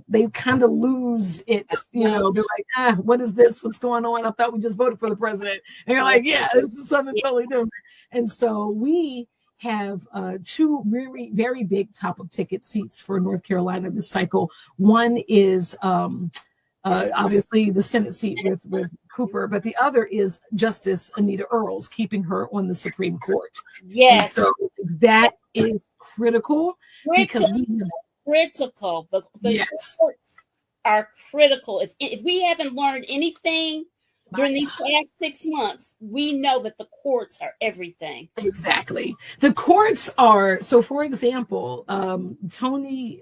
they kind of lose it, you know, they're like, what is this? What's going on? I thought we just voted for the president. And you're like, yeah, this is something totally different. And so we have two very, very big top of ticket seats for North Carolina this cycle. One is obviously the Senate seat with Cooper, but the other is Justice Anita Earls, keeping her on the Supreme Court. Yes. And so that is critical because critical. The courts are critical. If we haven't learned anything during these past 6 months, we know that the courts are everything. Exactly. The courts are, so for example, Toby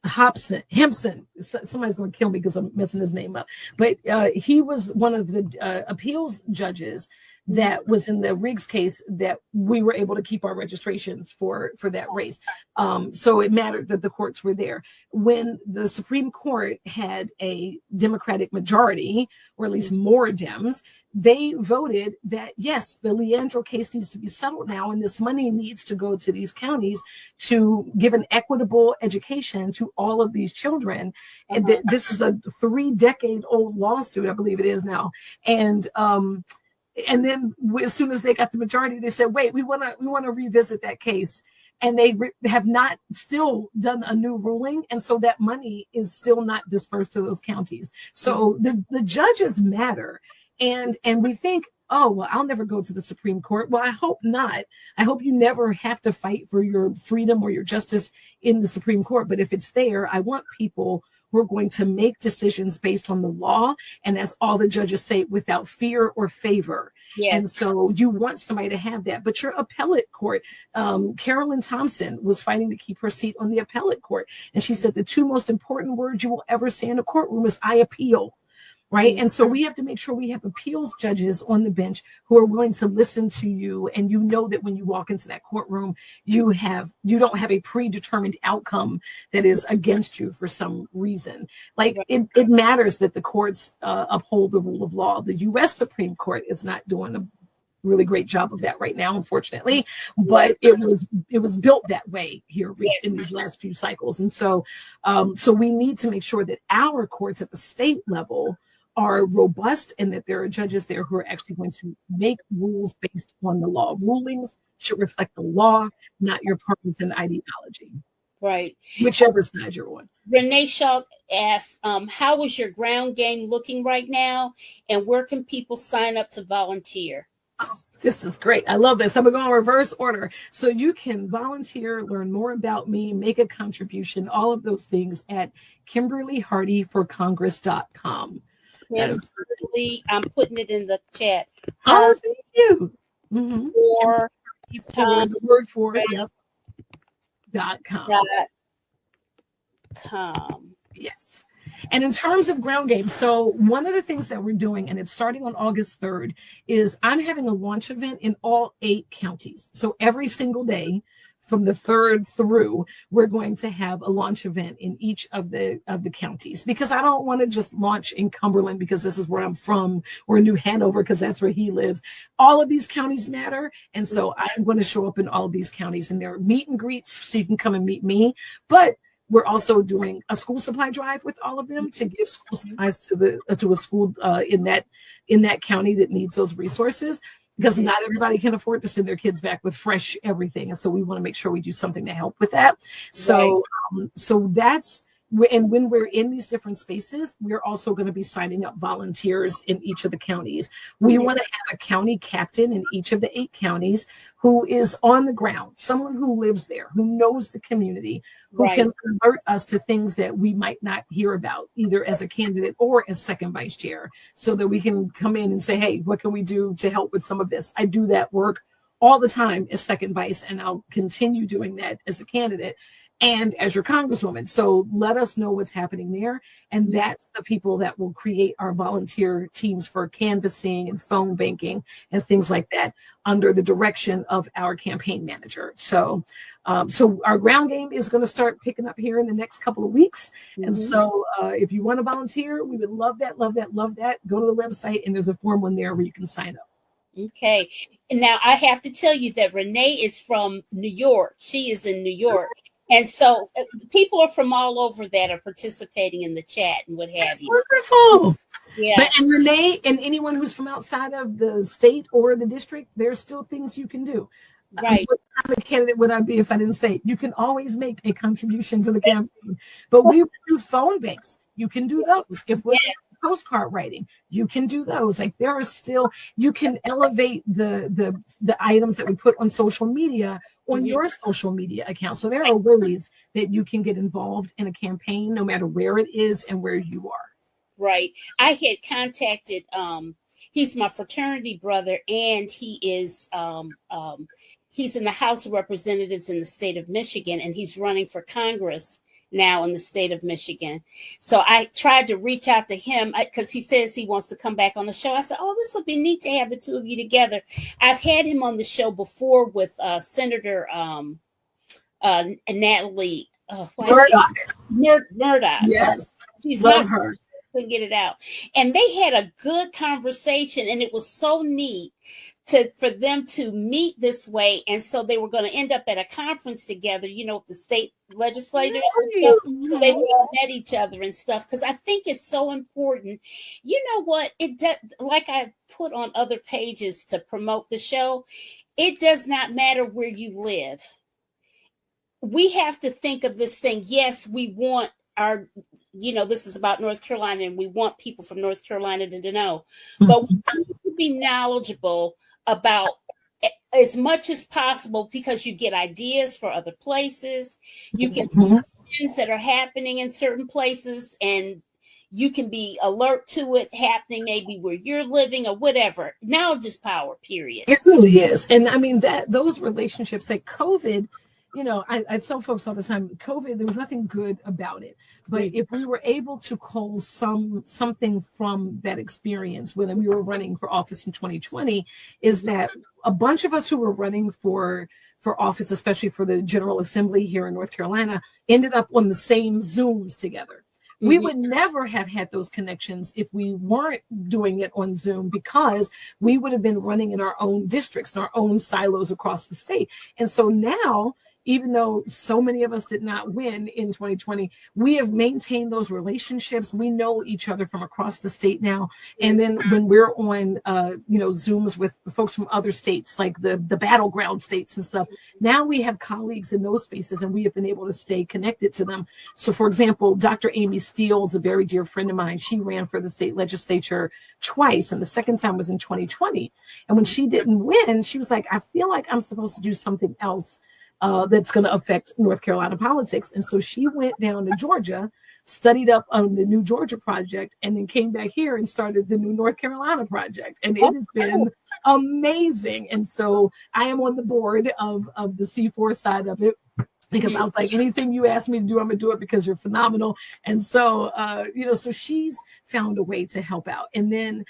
Hempson, somebody's going to kill me because I'm messing his name up, but he was one of the appeals judges that was in the Riggs case that we were able to keep our registrations for that race. So it mattered that the courts were there. When the Supreme Court had a Democratic majority, or at least more Dems, they voted that, yes, the Leandro case needs to be settled now, and this money needs to go to these counties to give an equitable education to all of these children. And this is a 3-decade-old lawsuit, I believe it is now. And then as soon as they got the majority, they said, wait, we want to revisit that case. And they have not still done a new ruling. And so that money is still not dispersed to those counties. So the judges matter. And we think, oh, well, I'll never go to the Supreme Court. Well, I hope not. I hope you never have to fight for your freedom or your justice in the Supreme Court. But if it's there, I want people who are going to make decisions based on the law. And as all the judges say, without fear or favor. Yes. And so you want somebody to have that. But your appellate court, Carolyn Thompson was fighting to keep her seat on the appellate court. And she said the two most important words you will ever say in a courtroom is "I appeal." Right. And so we have to make sure we have appeals judges on the bench who are willing to listen to you. And you know that when you walk into that courtroom, you don't have a predetermined outcome that is against you for some reason. Like it matters that the courts uphold the rule of law. The U.S. Supreme Court is not doing a really great job of that right now, unfortunately, but it was built that way here in these last few cycles. And so we need to make sure that our courts at the state level are robust and that there are judges there who are actually going to make rules based on the law. Rulings should reflect the law, not your partisan ideology. Right. Whichever side you're on. Renee Shaw asks, how is your ground game looking right now? And where can people sign up to volunteer? Oh, this is great. I love this. I'm going to go in reverse order. So you can volunteer, learn more about me, make a contribution, all of those things at KimberlyHardyForCongress.com. I'm putting it in the chat. Oh, thank you. For the word for it. Yep. .com. Yes. And in terms of ground game, so one of the things that we're doing, and it's starting on August 3rd, is I'm having a launch event in all 8 counties. So every single day from the 3rd through, we're going to have a launch event in each of the counties, because I don't want to just launch in Cumberland because this is where I'm from, or New Hanover because that's where he lives. All of these counties matter. And so I'm going to show up in all of these counties, and there are meet and greets so you can come and meet me. But we're also doing a school supply drive with all of them to give school supplies to a school in that county that needs those resources, because not everybody can afford to send their kids back with fresh everything. And so we want to make sure we do something to help with that. So, so that's, and when we're in these different spaces, we're also going to be signing up volunteers in each of the counties. We want to have a county captain in each of the 8 counties who is on the ground, someone who lives there, who knows the community, who can alert us to things that we might not hear about, either as a candidate or as second vice chair, so that we can come in and say, hey, what can we do to help with some of this? I do that work all the time as second vice, and I'll continue doing that as a candidate and as your congresswoman. So let us know what's happening there. And that's the people that will create our volunteer teams for canvassing and phone banking and things like that under the direction of our campaign manager. So so our ground game is going to start picking up here in the next couple of weeks. And so if you want to volunteer, we would love that, love that, love that. Go to the website and there's a form on there where you can sign up. Okay. Now I have to tell you that Renee is from New York. She is in New York. And so people are from all over that are participating in the chat and what have you. Wonderful. Yeah. But, and Renee and anyone who's from outside of the state or the district, there's still things you can do. Right. What kind of candidate would I be if I didn't say it? You can always make a contribution to the campaign. But we do phone banks. You can do those. If we're postcard writing, you can do those. Like there are still, you can elevate the items that we put on social media on your social media account. So there are ways that you can get involved in a campaign, no matter where it is and where you are. Right. I had contacted, he's my fraternity brother, and he is, he's in the House of Representatives in the state of Michigan, and he's running for Congress now in the state of Michigan. So I tried to reach out to him because he says he wants to come back on the show. I said, oh, this will be neat to have the two of you together. I've had him on the show before with Senator Natalie Murdoch. Yes. She's love her. Couldn't get it out. And they had a good conversation, and it was so neat for them to meet this way. And so they were going to end up at a conference together, you know, with the state legislators and stuff. So they met each other and stuff, because I think it's so important. You know what? Like I put on other pages to promote the show, it does not matter where you live. We have to think of this thing. Yes, we want our, you know, this is about North Carolina, and we want people from North Carolina to know, but we need to be knowledgeable about as much as possible, because you get ideas for other places. You can see things that are happening in certain places, and you can be alert to it happening maybe where you're living or whatever. Knowledge is power, period. It really is. And I mean, those relationships, like COVID, you know, I tell folks all the time, COVID, there was nothing good about it. But if we were able to cull something from that experience when we were running for office in 2020, is that a bunch of us who were running for office, especially for the General Assembly here in North Carolina, ended up on the same Zooms together. We would never have had those connections if we weren't doing it on Zoom, because we would have been running in our own districts, in our own silos across the state. And so now, even though so many of us did not win in 2020, we have maintained those relationships. We know each other from across the state now. And then when we're on, Zooms with folks from other states, like the battleground states and stuff, now we have colleagues in those spaces, and we have been able to stay connected to them. So, for example, Dr. Amy Steele is a very dear friend of mine. She ran for the state legislature twice, and the second time was in 2020. And when she didn't win, she was like, I feel like I'm supposed to do something else that's going to affect North Carolina politics. And so she went down to Georgia, studied up on the new Georgia project, and then came back here and started the new North Carolina project. And it has been amazing. And so I am on the board of the C4 side of it, because I was like, anything you ask me to do, I'm going to do it, because you're phenomenal. And so, so she's found a way to help out. And then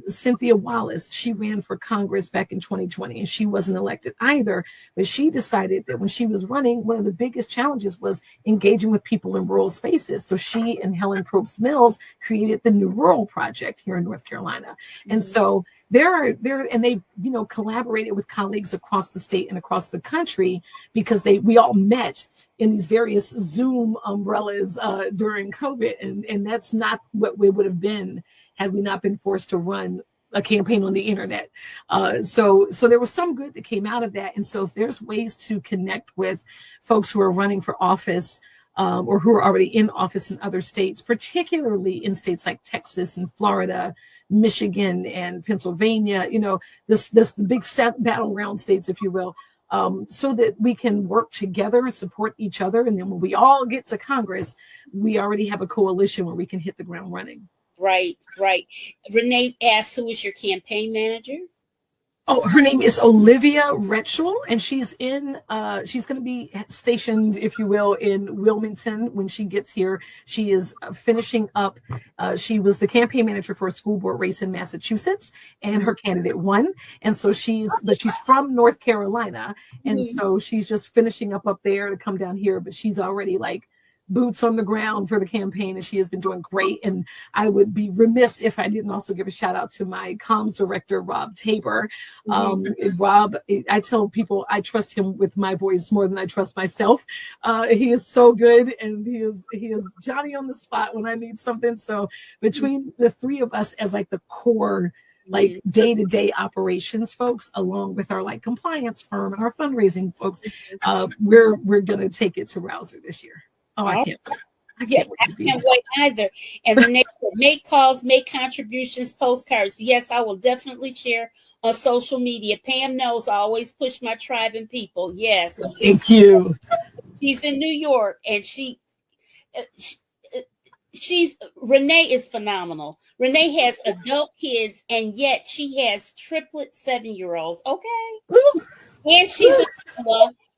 Cynthia Wallace, she ran for Congress back in 2020 and she wasn't elected either. But she decided that when she was running, one of the biggest challenges was engaging with people in rural spaces. So she and Helen Probst Mills created the New Rural Project here in North Carolina. And so and they've, collaborated with colleagues across the state and across the country because we all met in these various Zoom umbrellas during COVID. And that's not what we would have been had we not been forced to run a campaign on the internet. So there was some good that came out of that. And so if there's ways to connect with folks who are running for office or who are already in office in other states, particularly in states like Texas and Florida, Michigan and Pennsylvania, the big battleground states, if you will, so that we can work together and support each other. And then when we all get to Congress, we already have a coalition where we can hit the ground running. Right. Renee asked, who is your campaign manager? Oh, her name is Olivia Retschel, and she's going to be stationed, if you will, in Wilmington when she gets here. She is finishing up. She was the campaign manager for a school board race in Massachusetts, and her candidate won. And so she's from North Carolina, and so she's just finishing up there to come down here. But she's already boots on the ground for the campaign, and she has been doing great. And I would be remiss if I didn't also give a shout out to my comms director, Rob Tabor. Rob, I tell people I trust him with my voice more than I trust myself. He is so good, and he is Johnny on the spot when I need something. So between the three of us as the core day-to-day operations folks, along with our compliance firm and our fundraising folks, we're gonna take it to Rouser this year. Oh, I can't wait. I can't wait either. And Renee, make calls, make contributions, postcards. Yes, I will definitely share on social media. Pam knows I always push my tribe and people. Yes. Thank you. She's in New York, and Renee is phenomenal. Renee has adult kids, and yet she has triplet 7-year-olds. Okay. Ooh. And she's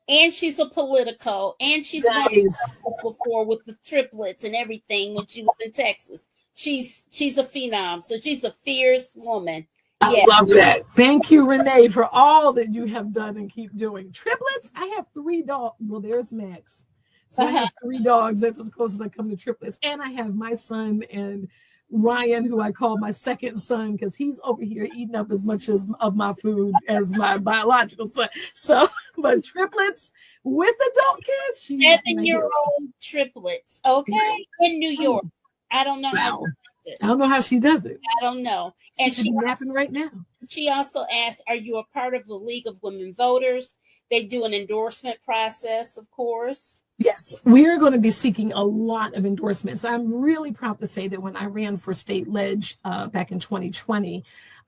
and she's a politico, and she's nice. Won before with the triplets and everything when she was in Texas. She's a phenom, so she's a fierce woman. I love that. Thank you, Renee, for all that you have done and keep doing. Triplets? I have 3 dogs. Well, there's Max. So I have 3 dogs. That's as close as I come to triplets. And I have my son and Ryan, who I call my second son, because he's over here eating up as much of my food as my biological son. So, but triplets with adult kids, 7-year-old triplets. Okay, in New York. I don't know how she does it. I don't know how she does it. I don't know. And she's napping right now. She also asked, "Are you a part of the League of Women Voters?" They do an endorsement process, of course. Yes, we're going to be seeking a lot of endorsements. I'm really proud to say that when I ran for state ledge back in 2020,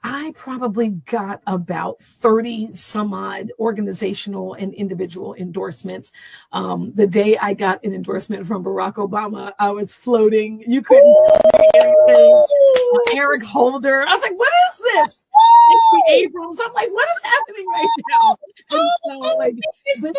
I probably got about 30 some odd organizational and individual endorsements. The day I got an endorsement from Barack Obama, I was floating. You couldn't Eric Holder. I was like, what is this? Abrams. I'm like, what is happening right now? And so, it's phenomenal.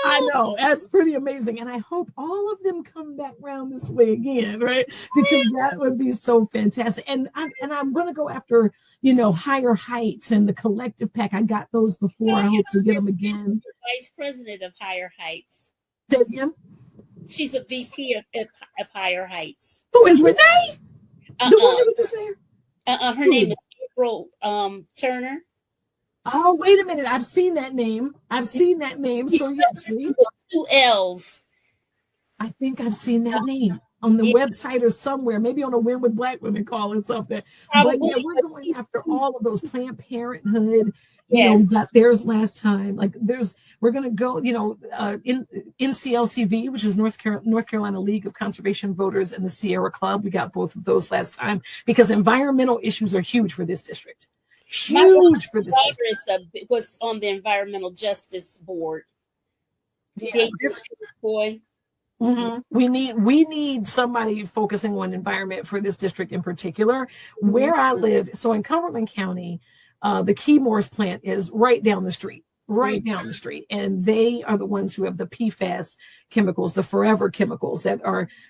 I know, that's pretty amazing. And I hope all of them come back around this way again, right? Because that would be so fantastic. And I'm going to go after, Higher Heights and the Collective Pack. I got those before. I hope to get them again. Vice president of Higher Heights. Say again? She's a VP of Higher Heights. Who is Renee? The one that was just there? Her name is April Turner. Oh, wait a minute. I've seen that name. So yes, see? 2 L's. I think I've seen that name on the website or somewhere, maybe on a Win with Black Women call or something. Probably. But we're going after all of those. Planned Parenthood. We got theirs last time. We're going to go, in NCLCV, which is North Carolina League of Conservation Voters, and the Sierra Club. We got both of those last time because environmental issues are huge for this district. Huge for this district. Was on the Environmental Justice Board. Yeah, boy. Mm-hmm. We need somebody focusing on environment for this district in particular. Where I live, so in Cumberland County, the Keymores plant is right down the street. right down the street, and they are the ones who have the PFAS chemicals, the forever chemicals that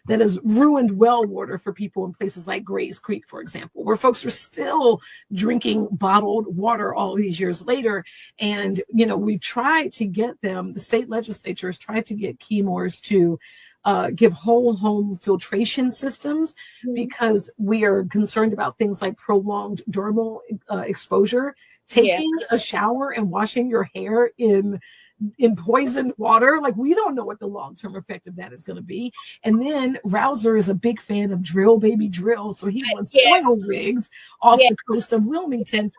has ruined well water for people in places like Gray's Creek, for example, where folks are still drinking bottled water all these years later. And we've tried to get them, the state legislature has tried to get Chemours to give whole home filtration systems, because we are concerned about things like prolonged dermal exposure. Taking a shower and washing your hair in poisoned water, like, we don't know what the long-term effect of that is going to be. And then Rouser is a big fan of drill, baby drill, so he wants oil rigs off the coast of Wilmington.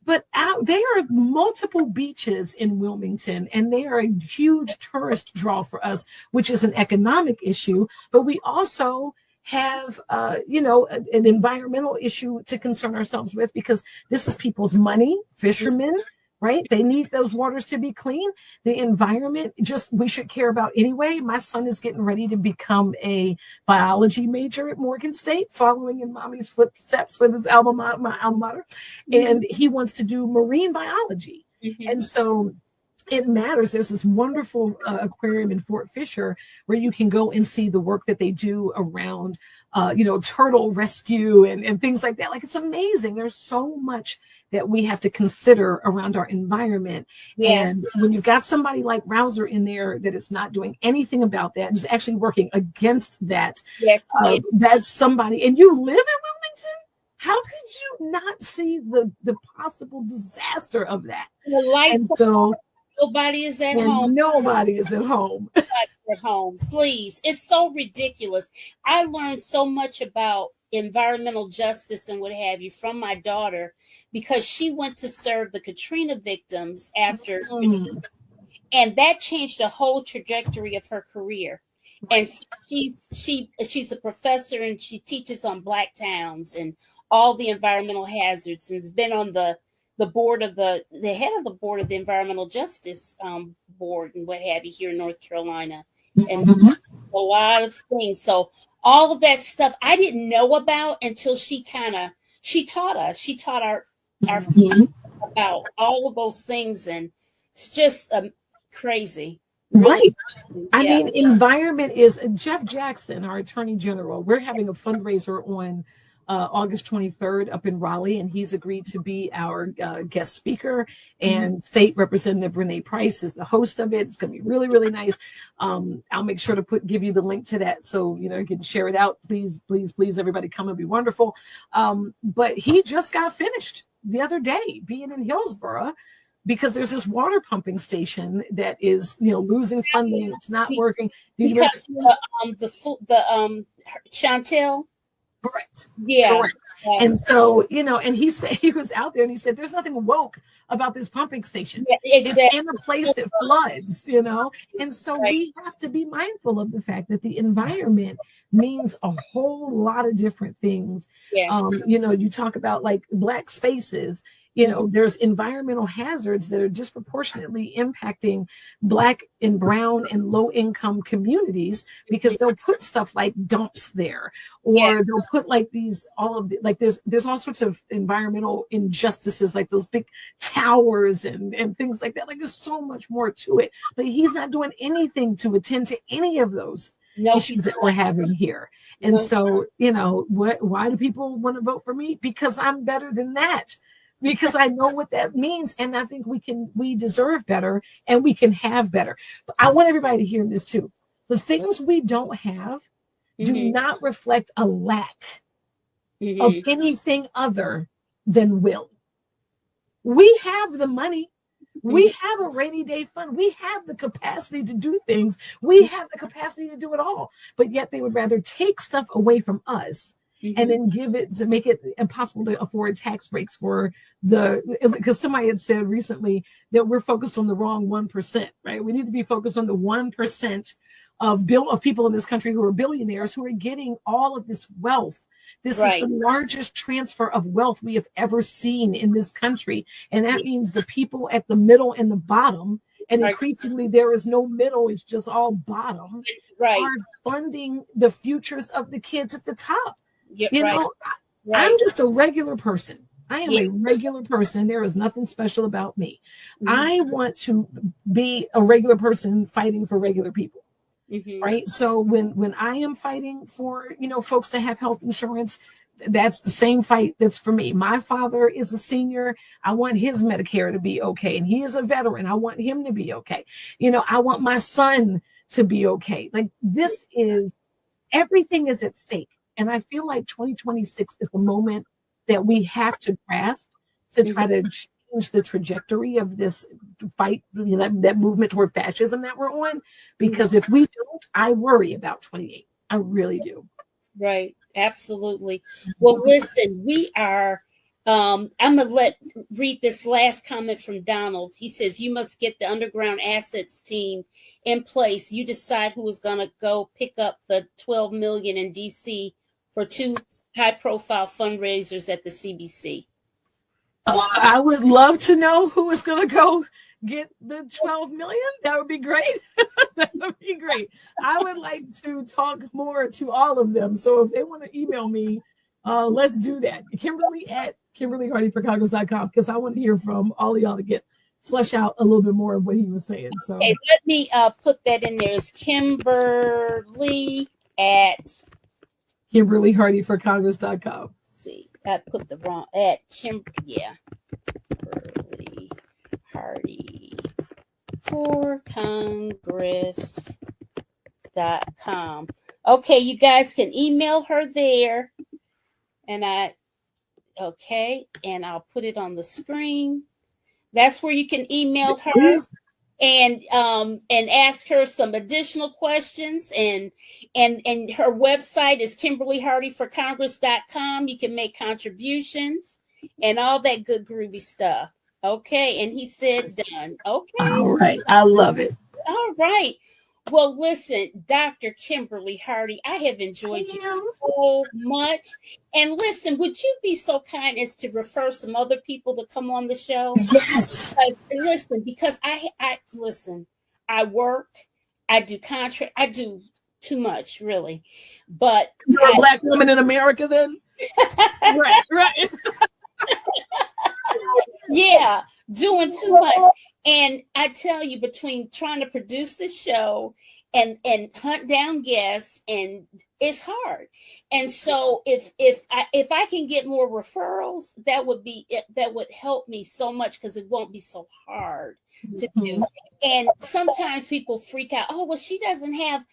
But there are multiple beaches in Wilmington, and they are a huge tourist draw for us, which is an economic issue. But we also have, an environmental issue to concern ourselves with, because this is people's money, fishermen, right? They need those waters to be clean. The environment, we should care about anyway. My son is getting ready to become a biology major at Morgan State, following in mommy's footsteps with his my alma mater. And he wants to do marine biology. And so it matters. There's this wonderful aquarium in Fort Fisher where you can go and see the work that they do around, turtle rescue and things like that. Like, it's amazing. There's so much that we have to consider around our environment. And when you've got somebody like Rouser in there that is not doing anything about that, is actually working against that, that's somebody, and you live in Wilmington, how could you not see the possible disaster of that? The lights, nobody is at home. Nobody is at home. At home, please. It's so ridiculous. I learned so much about environmental justice and what have you from my daughter, because she went to serve the Katrina victims after Katrina, and that changed the whole trajectory of her career. And she's a professor, and she teaches on Black towns and all the environmental hazards, and has been on the board of the head of the board of the Environmental Justice Board and what have you here in North Carolina, and a lot of things. So all of that stuff I didn't know about until she taught us. She taught our about all of those things, and it's just crazy. Right. I mean, environment is, Jeff Jackson, our Attorney General, we're having a fundraiser on August 23rd up in Raleigh, and he's agreed to be our guest speaker, and State Representative Renee Price is the host of it. It's going to be really, really nice. I'll make sure to give you the link to that, so you can share it out. Please, please, please, everybody come. It'll be wonderful. But he just got finished the other day being in Hillsborough, because there's this water pumping station that is, losing funding. It's not working. Because Chantel. Correct. Yeah. Correct. And so, and he was out there and he said, there's nothing woke about this pumping station. Yeah, exactly. It's in a place that floods, And so we have to be mindful of the fact that the environment means a whole lot of different things. Yes. You talk about like Black spaces. There's environmental hazards that are disproportionately impacting Black and brown and low income communities, because they'll put stuff like dumps there, or they'll put like there's all sorts of environmental injustices, like those big towers and things like that. Like, there's so much more to it, but he's not doing anything to attend to any of those issues that we're having here. And so, why do people want to vote for me? Because I'm better than that. Because I know what that means, and I think we deserve better, and we can have better. But I want everybody to hear this too. The things we don't have do not reflect a lack of anything other than will. We have the money. We have a rainy day fund. We have the capacity to do things. We have the capacity to do it all. But yet they would rather take stuff away from us and then give it to make it impossible to afford tax breaks for because somebody had said recently that we're focused on the wrong 1%, right? We need to be focused on the 1% of people in this country who are billionaires, who are getting all of this wealth. This is the largest transfer of wealth we have ever seen in this country. And that means the people at the middle and the bottom, and increasingly there is no middle, it's just all bottom, are funding the futures of the kids at the top. I'm just a regular person. I am Yeah. a regular person. There is nothing special about me. Mhm. I want to be a regular person fighting for regular people. Mhm. Right. So when I am fighting for, folks to have health insurance, that's the same fight that's for me. My father is a senior. I want his Medicare to be okay. And he is a veteran. I want him to be okay. I want my son to be okay. Like, this is, everything is at stake. And I feel like 2026 is the moment that we have to grasp to try to change the trajectory of this fight, that movement toward fascism that we're on. Because if we don't, I worry about 28. I really do. Right. Absolutely. Well, listen, we are, I'm going to read this last comment from Donald. He says, you must get the underground assets team in place. You decide who is going to go pick up the 12 million in DC for 2 high profile fundraisers at the CBC. I would love to know who is going to go get the 12 million. That would be great. That would be great. I would like to talk more to all of them. So if they want to email me, let's do that. Kimberly at KimberlyHardyForCongress.com, because I want to hear from all of y'all to flesh out a little bit more of what he was saying. So okay, let me put that in there. It's Kimberly at KimberlyHardyForCongress.com. See, I put the wrong at Kimberly Hardy for Congress.com. Okay, you guys can email her there. And I'll put it on the screen. That's where you can email her and ask her some additional questions. And her website is KimberlyHardyForCongress.com. You can make contributions and all that good groovy stuff. Okay, and he said done. Okay. All right. I love it. All right. Well, listen, Dr. Kimberly Hardy, I have enjoyed you so much. And listen, would you be so kind as to refer some other people to come on the show? Yes. Listen, because I work, I do contract, I do too much, really. But you're a Black woman in America, then? Right. Yeah, doing too much. And I tell you, between trying to produce the show and hunt down guests, and it's hard. And so if I can get more referrals, that would help me so much, because it won't be so hard to do. And sometimes people freak out. Oh, well, she doesn't have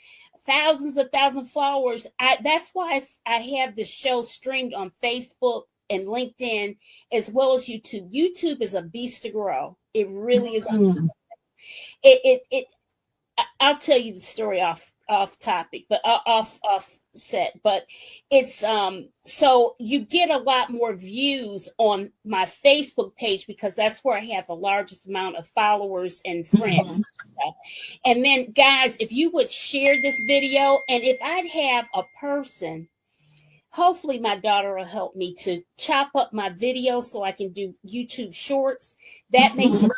thousands of followers. That's why I have the show streamed on Facebook and LinkedIn, as well as YouTube. YouTube is a beast to grow. It really is. I'll tell you the story off topic, but off set. But it's so you get a lot more views on my Facebook page, because that's where I have the largest amount of followers and friends. And then, guys, if you would share this video, and if I'd have a person, hopefully my daughter will help me to chop up my video so I can do YouTube shorts. That makes sense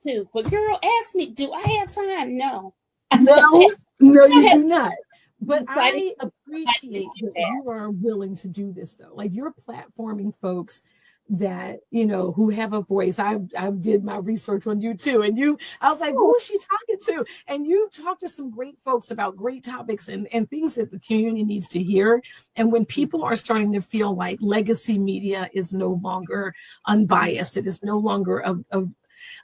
too. But girl, ask me, do I have time? No. No, you do not. But I appreciate that you are willing to do this, though. Like, you're platforming folks that, who have a voice. I did my research on you too. And I was like, who is she talking to? And you talked to some great folks about great topics and things that the community needs to hear. And when people are starting to feel like legacy media is no longer unbiased, it is no longer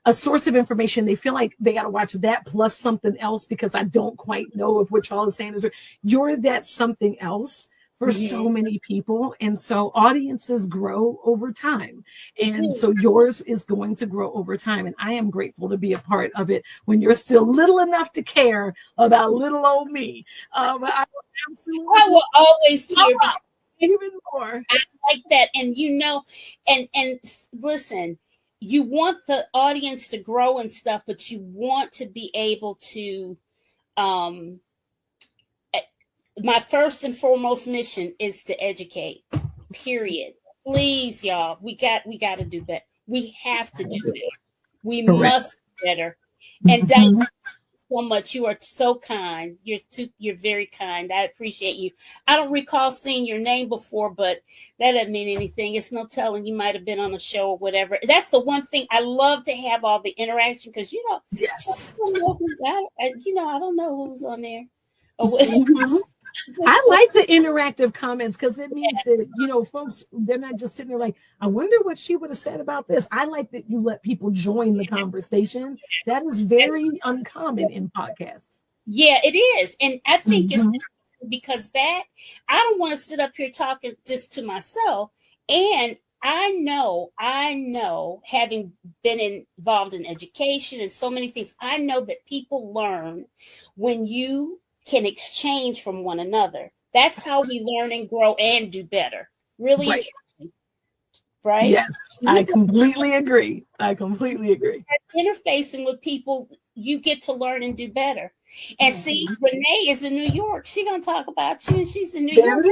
a source of information, they feel like they got to watch that plus something else, because I don't quite know if what y'all is saying is right. You're that something else for so many people. And so audiences grow over time. And so yours is going to grow over time. And I am grateful to be a part of it when you're still little enough to care about little old me. I will always care about even more. I like that. And and listen, you want the audience to grow and stuff, but you want to be able to my first and foremost mission is to educate, period. Please, y'all, we got to do better. We have to do better. We must do better. And so much. You are so kind. You're very kind. I appreciate you. I don't recall seeing your name before, but that doesn't mean anything. It's no telling. You might have been on a show or whatever. That's the one thing I love to have all the interaction because Yes. I don't know who's on there. Mm-hmm. I like the interactive comments because it means that, folks, they're not just sitting there like, I wonder what she would have said about this. I like that you let people join the conversation. That is very uncommon in podcasts. Yeah, it is. And I think it's because that I don't want to sit up here talking just to myself. And I know, having been involved in education and so many things, I know that people learn when you can exchange from one another. That's how we learn and grow and do better. Really, right? Yes, I completely agree. Interfacing with people, you get to learn and do better. And see, Renee is in New York. She's gonna talk about you, and she's in New York,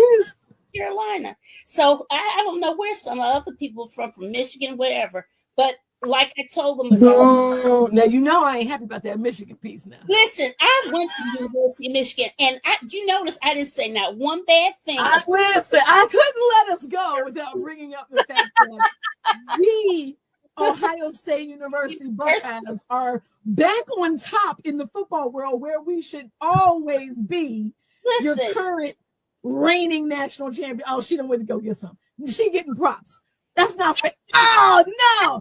Carolina. So I don't know where some other people from Michigan, whatever. But like I told them, now I ain't happy about that Michigan piece. Now, listen, I went to the University of Michigan, and you notice I didn't say not one bad thing. I couldn't let us go without bringing up the fact that the Ohio State University Buckeyes are back on top in the football world, where we should always be. Your current reigning national champion. Oh, she don't want to go get some. She getting props. That's not fair. Oh, no.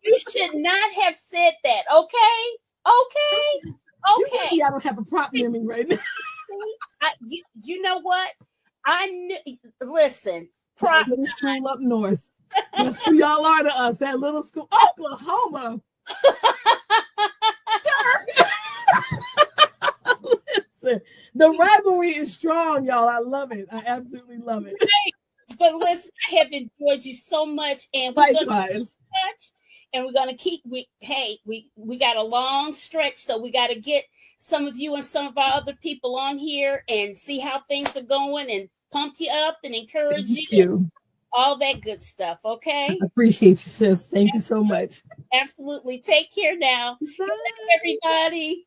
You should not have said that, okay? I don't have a prop near me right now. You know what? I knew. Listen, prop. Little school up north. That's who y'all are to us. That little school, Oklahoma. Listen, the rivalry is strong, y'all. I love it. I absolutely love it. But listen, I have enjoyed you so much, and we're gonna keep. We got a long stretch, so we got to get some of you and some of our other people on here and see how things are going, and pump you up and encourage you. All that good stuff. Okay. I appreciate you, sis. Thank you so much. Absolutely. Take care now. Bye, everybody.